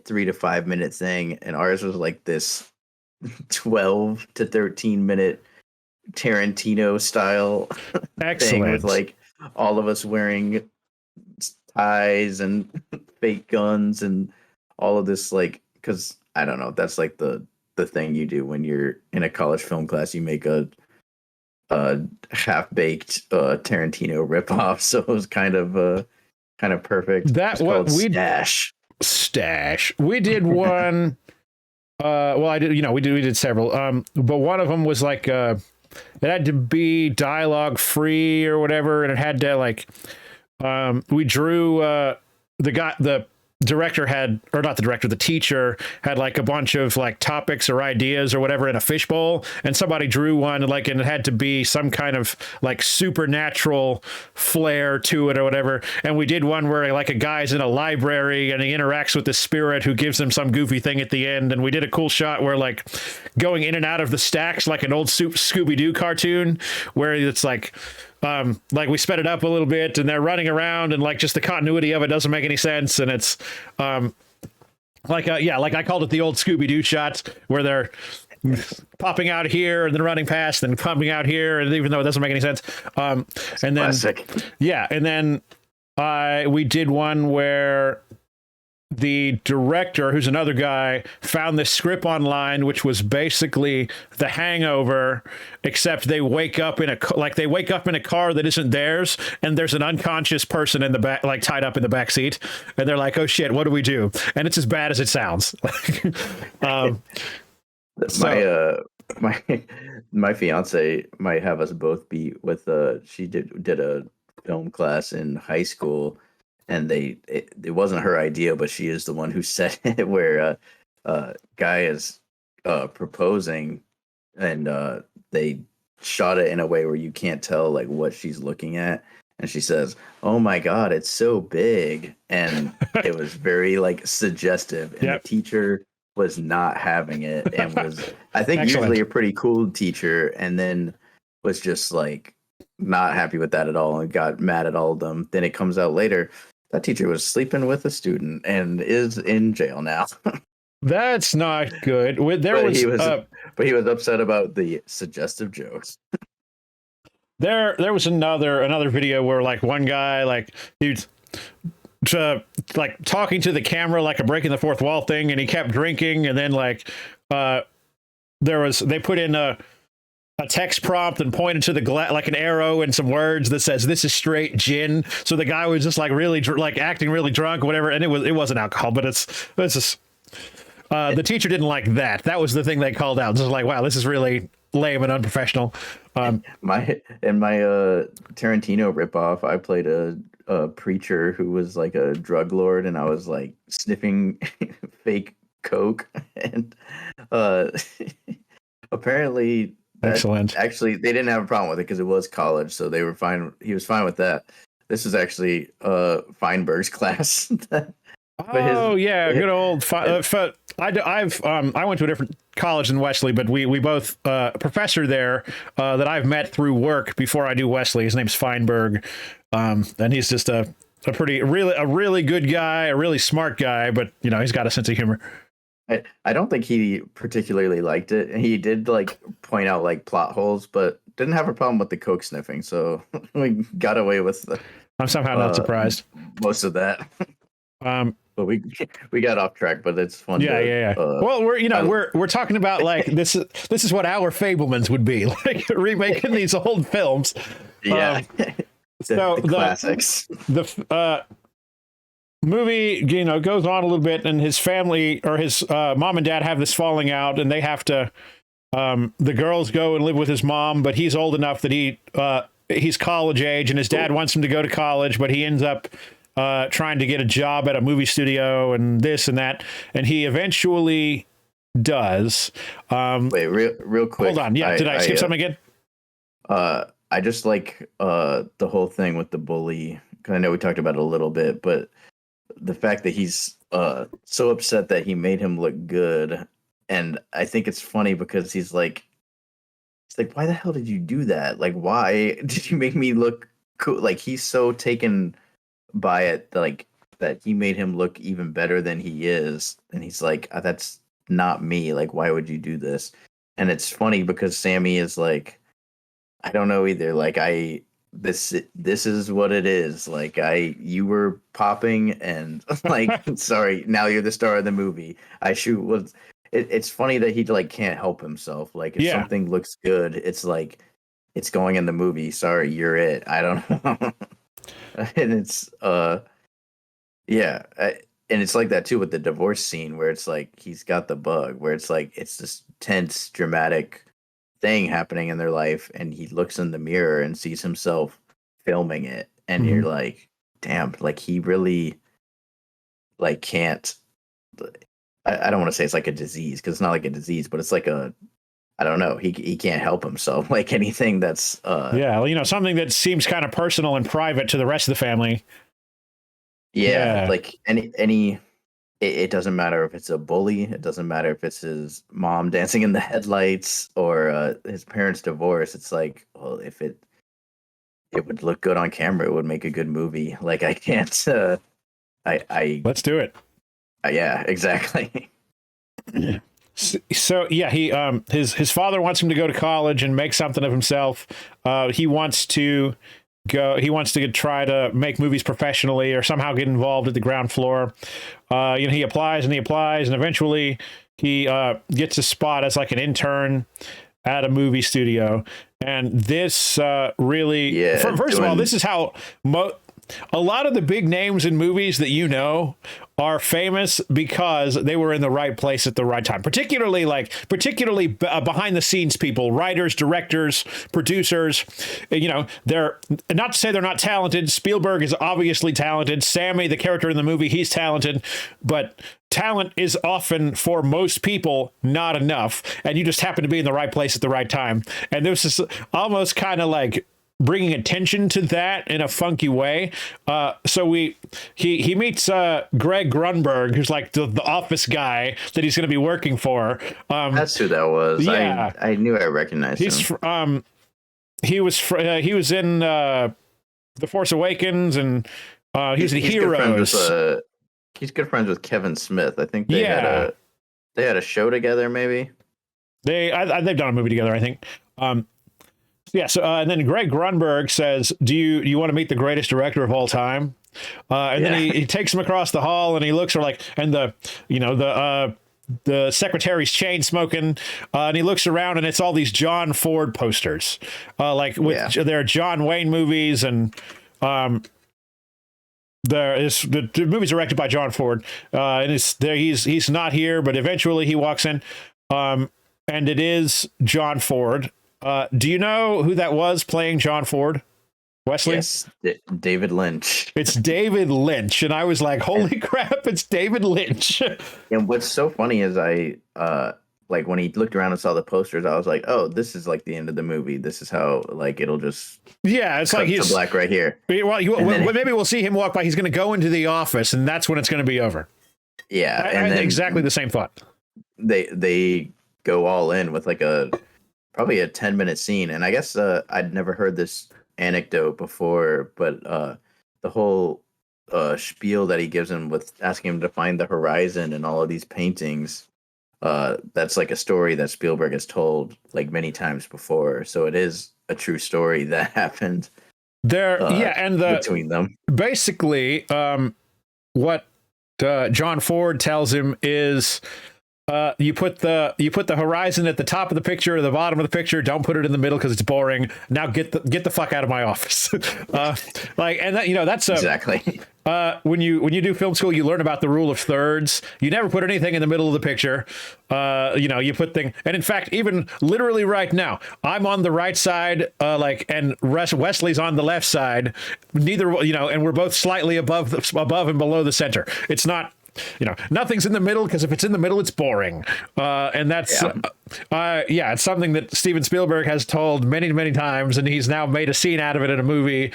to 5 minute thing, and ours was like this 12 to 13 minute Tarantino style thing, with like all of us wearing ties and fake guns and all of this, like, because I don't know, that's like the thing you do when you're in a college film class. You make a half-baked Tarantino ripoff. So it was kind of perfect. That's what we stash. We did one. Well, I did. You know, we did several. But one of them was like it had to be dialogue free or whatever, and it had to like we drew the director had, or not the director, the teacher had like a bunch of like topics or ideas or whatever in a fishbowl, and somebody drew one like, and it had to be some kind of like supernatural flair to it or whatever. And we did one where like a guy's in a library and he interacts with the spirit who gives him some goofy thing at the end. And we did a cool shot where like going in and out of the stacks like an old Scooby-Doo cartoon, where it's like we sped it up a little bit and they're running around, and like just the continuity of it doesn't make any sense. And it's like I called it the old Scooby-Doo shots, where they're popping out here and then running past and popping out here, and even though it doesn't make any sense. And then classic. Yeah, and then we did one where the director, who's another guy, found this script online, which was basically The Hangover, except they wake up in a car that isn't theirs, and there's an unconscious person in the back, like tied up in the back seat, and they're like, "Oh shit, what do we do?" And it's as bad as it sounds. My fiance might have us both be with she did a film class in high school. And it wasn't her idea, but she is the one who said it, where guy is proposing, and they shot it in a way where you can't tell like what she's looking at, and she says, "Oh my god, it's so big," and it was very like suggestive, and Yep. The teacher was not having it, and was, I think, Excellent. usually a pretty cool teacher, and then was just like not happy with that at all and got mad at all of them. Then it comes out later that teacher was sleeping with a student and is in jail now. That's not good. He was upset about the suggestive jokes. There was another video where like one guy, like he's like talking to the camera like a breaking the fourth wall thing, and he kept drinking, and then like they put in a text prompt and pointed to the like an arrow and some words that says, "This is straight gin." So the guy was just like really like acting really drunk or whatever, and it wasn't alcohol, but it's just the teacher didn't like that. That was the thing they called out. Just like, wow, this is really lame and unprofessional. My Tarantino ripoff, I played a preacher who was like a drug lord, and I was like sniffing fake coke, and apparently. Excellent. Actually, they didn't have a problem with it because it was college, so they were fine. He was fine with that. This was actually Feinberg's class. Good old. I went to a different college than Wesley, but we both professor there that I've met through work before I do Wesley. His name's Feinberg, and he's just a really good guy, a really smart guy, but you know, he's got a sense of humor. I don't think he particularly liked it. He did like point out like plot holes, but didn't have a problem with the coke sniffing. So we got away with I'm somehow not surprised. Most of that. But we got off track, but it's fun Yeah, to yeah, yeah. Well, I, we're talking about like this is what our Fabelmans would be like, remaking these old films. yeah. So The classics. the movie, goes on a little bit, and his family or his mom and dad have this falling out, and they have to. The girls go and live with his mom, but he's old enough that he's college age, and his dad wants him to go to college, but he ends up trying to get a job at a movie studio and this and that, and he eventually does. Wait, real quick. Hold on. Yeah, did I skip something again? I just like the whole thing with the bully. 'Cause I know we talked about it a little bit, but the fact that he's so upset that he made him look good, and I think it's funny because he's like, why the hell did you do that? Like, why did you make me look cool? Like, he's so taken by it, like that he made him look even better than he is, and he's like, that's not me. Like, why would you do this? And it's funny because Sammy is like, I don't know either. Like, this is what it is. Like, you were popping, and like, sorry, now you're the star of the movie. It's funny that he like can't help himself. Like, if something looks good, it's like it's going in the movie. Sorry, you're it. I don't know. And it's and it's like that too with the divorce scene where it's like he's got the bug, where it's like it's this tense, dramatic thing happening in their life, and he looks in the mirror and sees himself filming it, and you're like, damn, like he really like can't. I don't want to say it's like a disease, because it's not like a disease, but it's like I don't know. He can't help himself. Like anything that's something that seems kind of personal and private to the rest of the family. Yeah. Like any it doesn't matter if it's a bully. It doesn't matter if it's his mom dancing in the headlights or his parents' divorce. It's like, well, if it would look good on camera, it would make a good movie. Like, I can't. Let's do it. Yeah, exactly. So yeah, he his father wants him to go to college and make something of himself. He wants to try to make movies professionally or somehow get involved at the ground floor. He applies, and eventually he gets a spot as like an intern at a movie studio. And this really, first of all, this is how a lot of the big names in movies that are famous because they were in the right place at the right time. Particularly behind the scenes people, writers, directors, producers. They're not to say they're not talented. Spielberg is obviously talented. Sammy, the character in the movie, he's talented, but talent is often, for most people, not enough, and you just happen to be in the right place at the right time. And this is almost kind of like bringing attention to that in a funky way. So he meets Greg Grunberg, who's like the office guy that he's going to be working for. That's who that was. Yeah, I knew I recognized him. He was in The Force Awakens, and he's in Heroes. He's good friends with Kevin Smith. I think they had a show together. Maybe they've done a movie together, I think. And then Greg Grunberg says, do you want to meet the greatest director of all time? Then he takes him across the hall, and he looks and the secretary's chain smoking, and he looks around, and it's all these John Ford posters, there are John Wayne movies, and the movies are directed by John Ford, and he's not here, but eventually he walks in, and it is John Ford. Do you know who that was playing John Ford, Wesley? Yes, David Lynch. It's David Lynch, and I was like, "Holy crap, it's David Lynch!" And what's so funny is like when he looked around and saw the posters, I was like, "Oh, this is like the end of the movie. This is how like it'll just it's like he's black right here." Well, maybe we'll see him walk by. He's going to go into the office, and that's when it's going to be over. Yeah, and then exactly the same thought. They go all in with like probably a 10-minute scene. And I guess I'd never heard this anecdote before, but the whole spiel that he gives him with asking him to find the horizon and all of these paintings, that's like a story that Spielberg has told like many times before. So it is a true story that happened between them. Basically, what John Ford tells him is you put the horizon at the top of the picture or the bottom of the picture. Don't put it in the middle because it's boring. Now get the fuck out of my office. Like, and that, that's exactly. When you do film school, you learn about the rule of thirds. You never put anything in the middle of the picture. You put things, and in fact, even literally right now, I'm on the right side, and Wesley's on the left side. Neither, and we're both slightly above and below the center. It's not. Nothing's in the middle because if it's in the middle, it's boring. And that's, it's something that Steven Spielberg has told many, many times, and he's now made a scene out of it in a movie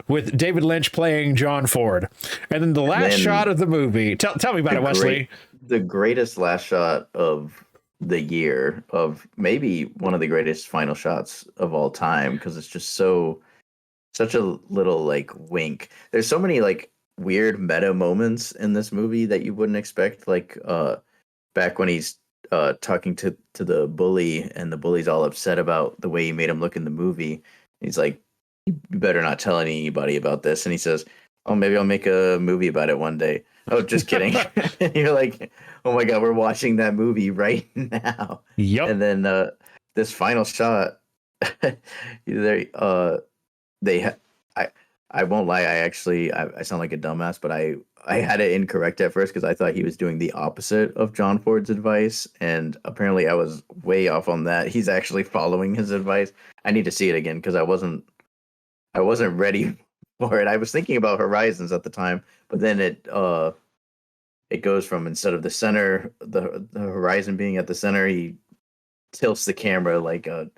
with David Lynch playing John Ford. And then the last shot of the movie, tell me about it, Wesley. The greatest last shot of the year, of maybe one of the greatest final shots of all time, because it's just such a little like wink. There's so many like weird meta moments in this movie that you wouldn't expect, like back when he's talking to the bully, and the bully's all upset about the way he made him look in the movie. He's like, you better not tell anybody about this, and he says, oh, maybe I'll make a movie about it one day. Oh, just kidding. And you're like, oh my god, we're watching that movie right now. Yep. And then this final shot, I won't lie. I sound like a dumbass, but I had it incorrect at first because I thought he was doing the opposite of John Ford's advice, and apparently I was way off on that. He's actually following his advice. I need to see it again because I wasn't ready for it. I was thinking about horizons at the time, but then it goes from, instead of the center, the horizon being at the center, he tilts the camera like a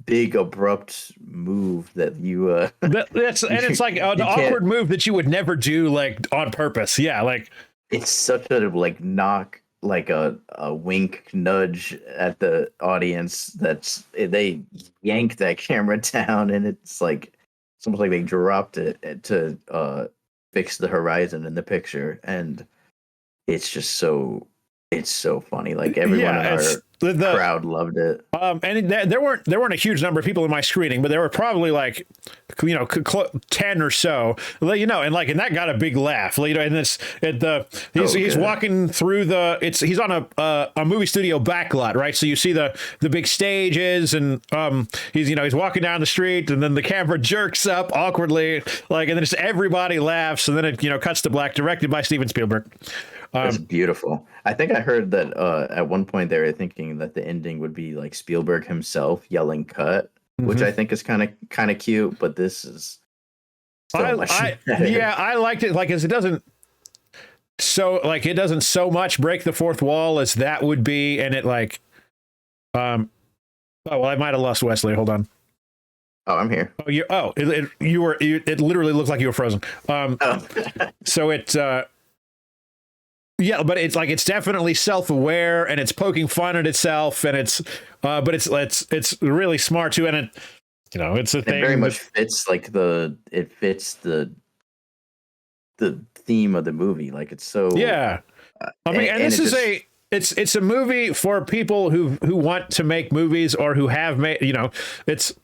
big abrupt move that you it's like an awkward move that you would never do like on purpose. Yeah, like it's such a like knock, like a wink nudge at the audience. They yanked that camera down, and it's almost like they dropped it to fix the horizon in the picture, and it's just it's so funny. Like everyone in our crowd loved it. And there weren't a huge number of people in my screening, but there were probably 10 or so. And that got a big laugh. And he's walking through he's on a movie studio backlot, right? So you see the big stages, and he's walking down the street, and then the camera jerks up awkwardly, and then just everybody laughs, and then it cuts to black, directed by Steven Spielberg. It's beautiful. I think I heard that at one point they were thinking that the ending would be like Spielberg himself yelling "cut," which I think is kind of cute. But this is so much better. Yeah, I liked it. As it doesn't so much break the fourth wall as that would be, and it I might have lost Wesley. Hold on. Oh, I'm here. Oh, it literally looked like you were frozen. So it. Yeah, but it's definitely self-aware, and it's poking fun at itself, and but it's really smart too, and it's a thing. It very much fits the theme of the movie. Like it's so yeah. It's a movie for people who want to make movies or who have made. It's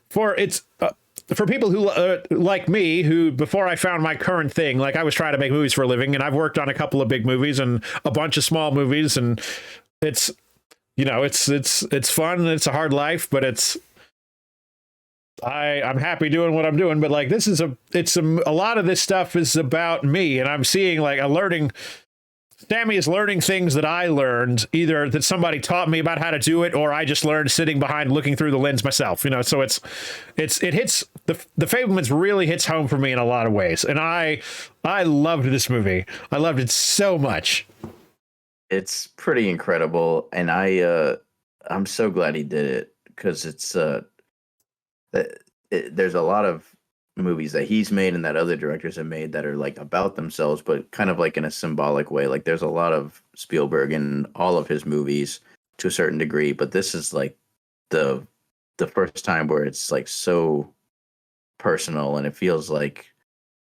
for people who like me, who before I found my current thing, I was trying to make movies for a living, and I've worked on a couple of big movies and a bunch of small movies, and it's fun and it's a hard life, but I'm happy doing what I'm doing. But a lot of this stuff is about me, and I'm seeing Sammy is learning things that I learned, either that somebody taught me about how to do it, or I just learned sitting behind looking through the lens myself. So it hits the Fabelmans really hits home for me in a lot of ways, and I loved this movie. I loved it so much. It's pretty incredible, and I'm so glad he did it, because there's a lot of movies that he's made and that other directors have made that are about themselves, but kind of in a symbolic way. There's a lot of Spielberg in all of his movies to a certain degree, but this is the first time where it's so personal, and it feels like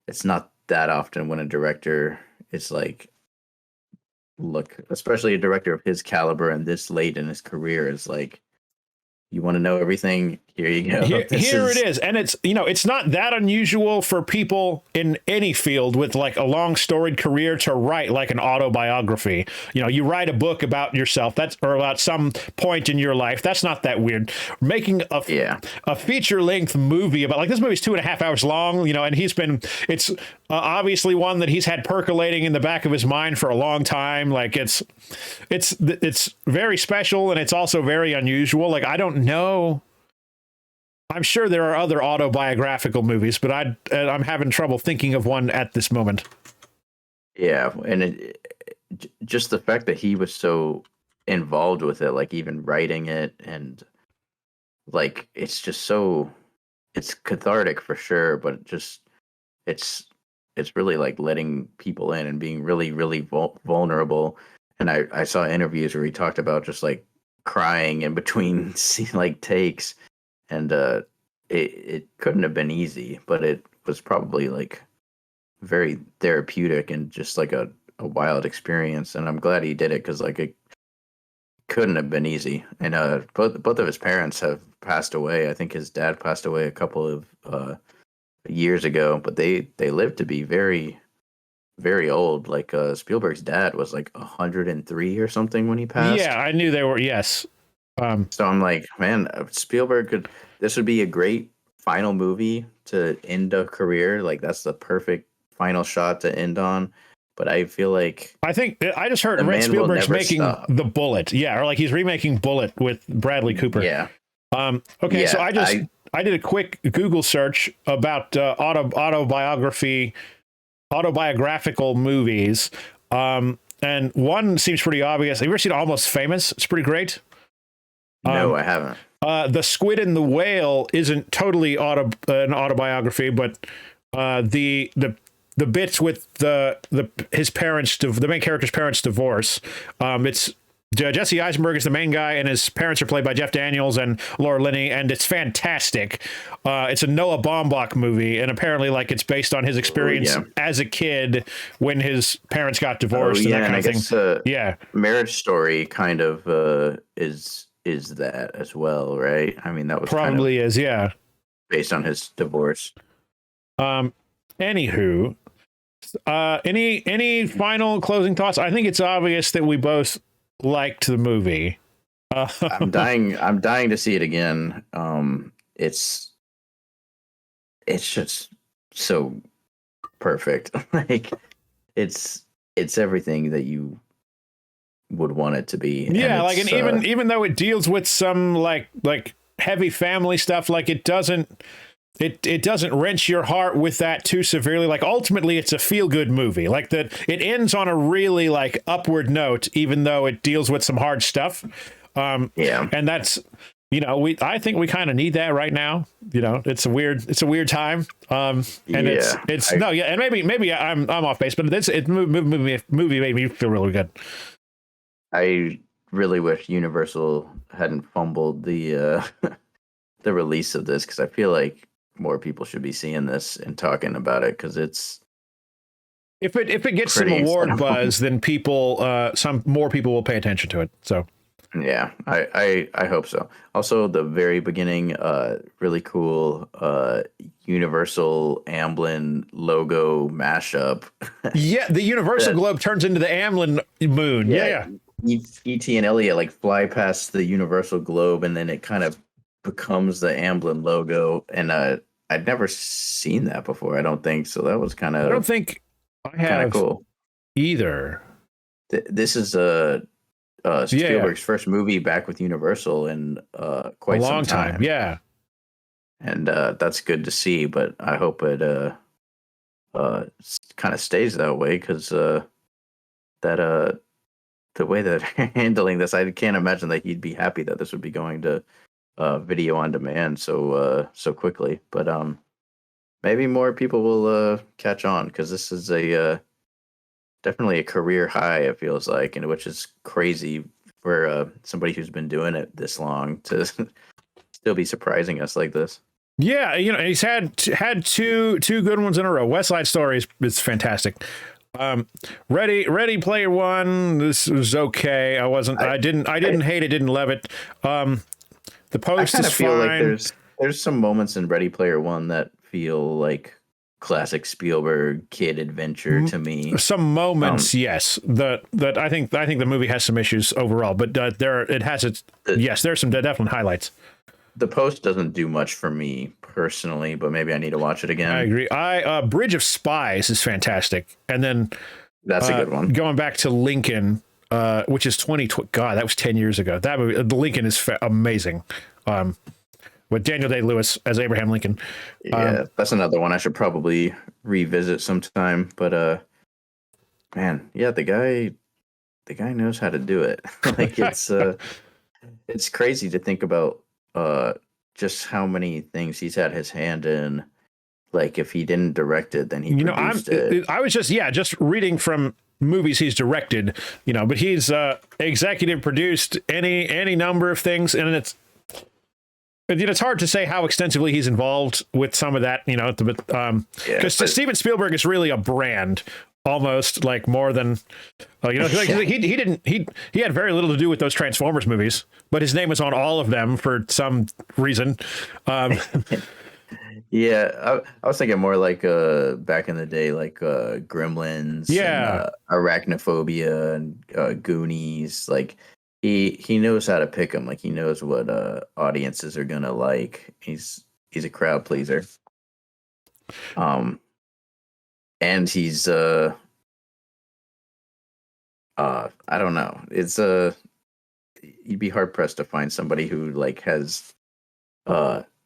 it's not that often when a director is look, especially a director of his caliber and this late in his career, is You want to know everything? Here you go. Here it is. And it's, it's not that unusual for people in any field with like a long storied career to write like an autobiography. You write a book about yourself, or about some point in your life. That's not that weird. Making a feature length movie about, like, this movie's 2.5 hours long, and it's obviously one that he's had percolating in the back of his mind for a long time. Like, it's very special, and it's also very unusual. Like, I don't know. I'm sure there are other autobiographical movies, but I'm having trouble thinking of one at this moment. Yeah, and just the fact that he was so involved with it, like even writing it, and like it's cathartic for sure, but it's really like letting people in and being really, really vulnerable. And I saw interviews where he talked about just like crying in between like takes. And it couldn't have been easy, but it was probably like very therapeutic and just like a wild experience. And I'm glad he did it, because like it couldn't have been easy. And both of his parents have passed away. I think his dad passed away a couple of years ago, but they lived to be very, very old. Like Spielberg's dad was like 103 or something when he passed. Yeah, I knew they were. Yes. So I'm like, man, Spielberg this would be a great final movie to end a career. Like, that's the perfect final shot to end on. But I feel like, I just heard Spielberg's making The Bullet. Yeah. Or like he's remaking Bullet with Bradley Cooper. Yeah. Okay. Yeah, so I did a quick Google search about autobiographical movies. And one seems pretty obvious. Have you ever seen Almost Famous? It's pretty great. No, I haven't. The Squid and the Whale isn't totally an autobiography, but the bits with his parents, the main character's parents' divorce. It's Jesse Eisenberg is the main guy, and his parents are played by Jeff Daniels and Laura Linney, and it's fantastic. It's a Noah Baumbach movie, and apparently, like, it's based on his experience as a kid when his parents got divorced and that kind of thing. Marriage Story kind of is that as well, right? I mean, that was probably based on his divorce. Anywho, any final closing thoughts? I think it's obvious that we both liked the movie. I'm dying to see it again. It's just so perfect. Like, it's everything that you would want it to be. Yeah, and even though it deals with some like heavy family stuff, like it doesn't wrench your heart with that too severely. Like, ultimately it's a feel-good movie. Like, that it ends on a really like upward note, even though it deals with some hard stuff. And that's, I think we kind of need that right now. It's a weird time. And maybe I'm off base, but movie made me feel really good. I really wish Universal hadn't fumbled the the release of this, because I feel like more people should be seeing this and talking about it, because it's, if it gets some award buzz, then some more people will pay attention to it. So yeah, I hope so. Also, the very beginning, really cool Universal Amblin logo mashup. Yeah, the Universal globe turns into the Amblin moon. Yeah. E.T. and Elliot like fly past the Universal globe, and then it kind of becomes the Amblin logo. And I'd never seen that before, I don't think. So that was kind of, I don't think I have cool either. This is Spielberg's first movie back with Universal in quite a long some time. Yeah. And that's good to see, but I hope it kind of stays that way, because the way that they're handling this, I can't imagine that he'd be happy that this would be going to video on demand so quickly. But maybe more people will catch on, because this is definitely a career high, it feels like, and which is crazy for somebody who's been doing it this long to still be surprising us like this. Yeah, he's had two good ones in a row. West Side Story is fantastic. Ready Player One, this was okay. I didn't hate it, didn't love it. The I Post kind is of feel like fine. there's some moments in Ready Player One that feel like classic Spielberg kid adventure to me. Some moments, Um, yes. That I think the movie has some issues overall, but there it has its the yes. There's some definite highlights. the Post doesn't do much for me personally, but maybe I need to watch it I again. agree. Bridge of Spies is fantastic, and then That's a good one. going back to Lincoln, which is 2020. God, that was 10 years ago. That movie, the Lincoln is amazing. With Daniel Day-Lewis as Abraham Lincoln. Yeah, that's another one I should probably revisit sometime. But man, yeah, the guy knows how to do it. Like it's crazy to think about just how many things he's had his hand in. Like if he didn't direct it, then he produced it. I was just reading from movies he's directed, but he's executive produced any number of things, and it's hard to say how extensively he's involved with some of that, because Steven Spielberg is really a brand, almost like more than, he had very little to do with those Transformers movies, but his name was on all of them for some reason. Yeah, I was thinking more like back in the day, like Gremlins, Yeah. and Arachnophobia, and Goonies. Like he knows how to pick them. Like he knows what audiences are gonna like. He's a crowd pleaser. And he's I don't know. It's you'd be hard pressed to find somebody who like has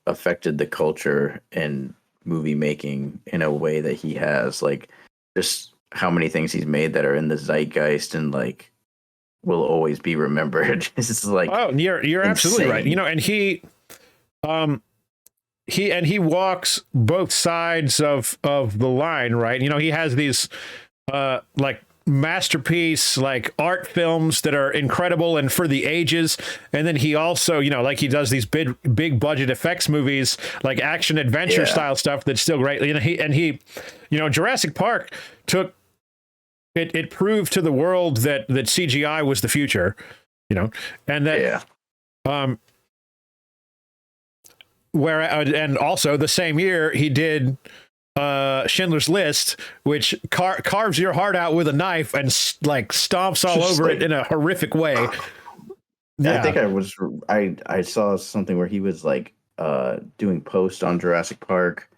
affected the culture and movie making in a way that he has. Like just how many things he's made that are in the zeitgeist and like will always be remembered. It's like, oh, you're absolutely right. And he walks both sides of the line, right? He has these like masterpiece like art films that are incredible and for the ages, and then he also like he does these big budget effects movies like action adventure style stuff that's still great. He Jurassic Park took it proved to the world that CGI was the future, and that where and also the same year he did Schindler's List, which carves your heart out with a knife and like stomps all over it in a horrific way. Yeah. I think I saw something where he was like doing post on Jurassic Park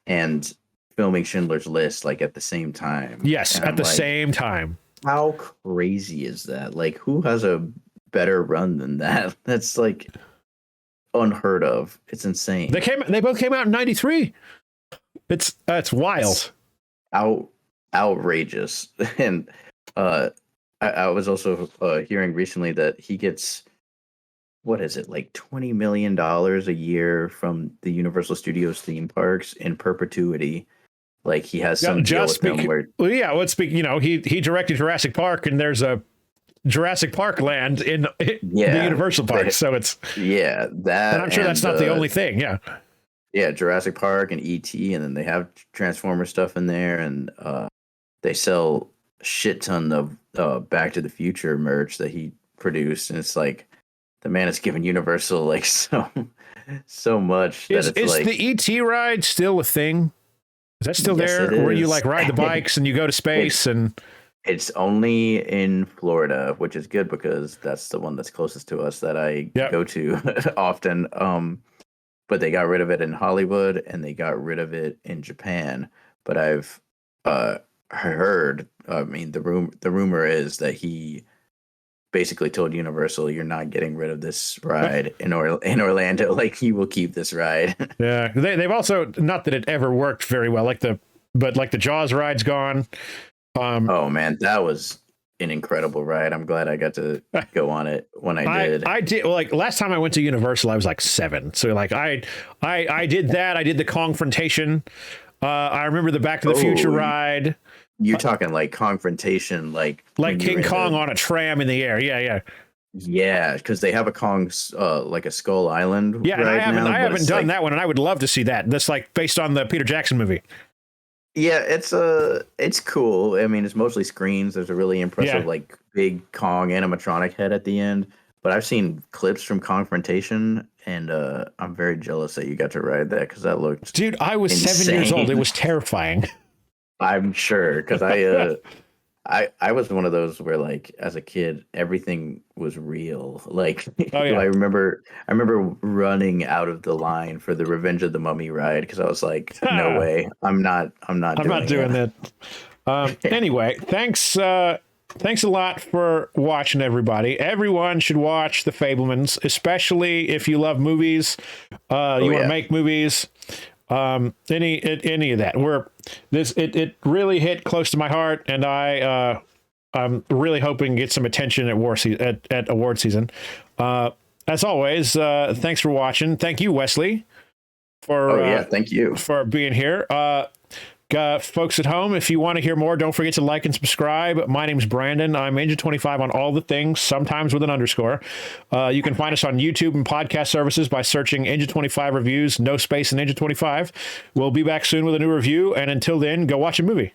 and filming Schindler's List like at the same time. Yes, at the same time. How crazy is that? Like who has a better run than that? That's like unheard of. It's insane. They both came out in 93. It's wild. It's outrageous. And I was also hearing recently that he gets, what is it, like $20 million a year from the Universal Studios theme parks in perpetuity. Like he has some deal with them where. Well, yeah, let's speak. He directed Jurassic Park, and there's a Jurassic Park land in the Universal Park. So it's that. And I'm sure that's not the only thing. Yeah. Yeah, Jurassic Park and E.T., and then they have Transformer stuff in there, and they sell a shit ton of Back to the Future merch that he produced, and it's like the man has given Universal like so much. Is the E.T. ride still a thing? Is that still there? Where you like ride the bikes and you go to space and it's only in Florida, which is good because that's the one that's closest to us that I go to often. But they got rid of it in Hollywood and they got rid of it in Japan. But I've heard, the rumor is that he basically told Universal, "You're not getting rid of this ride in Orlando. Like he will keep this ride." Yeah, they've also, not that it ever worked very well, but the Jaws ride's gone. Oh man, that was an incredible ride. I'm glad I got to go on it when I did. I did. Like last time I went to Universal, I was like 7. So like I did that. I did the Confrontation. I remember the Back to the Future ride. You're talking like Confrontation, like King Kong on a tram in the air. Yeah. Yeah, because they have a Kong, like a Skull Island. Yeah, and I haven't done that one, and I would love to see that. That's like based on the Peter Jackson movie. Yeah, it's cool. I mean, it's mostly screens. There's a really impressive like big Kong animatronic head at the end, but I've seen clips from Confrontation, and I'm very jealous that you got to ride that because that looked Dude, I was insane. 7 years old. It was terrifying. I'm sure because I was one of those where like as a kid everything was real. Like Oh yeah. I remember running out of the line for the Revenge of the Mummy ride because I was like, no way, I'm not doing it. that. Anyway, thanks a lot for watching, everybody. Everyone should watch The Fabelmans, especially if you love movies. You want to make movies. Any of that. It really hit close to my heart, and I'm really hoping to get some attention at award season. As always, thanks for watching. Thank you, Wesley, for thank you for being here. Folks at home, if you want to hear more, don't forget to like and subscribe. My name's Brandon. I'm Engine25 on all the things, sometimes with an underscore. You can find us on YouTube and podcast services by searching Engine25 Reviews, no space in Engine25. We'll be back soon with a new review, and until then, go watch a movie.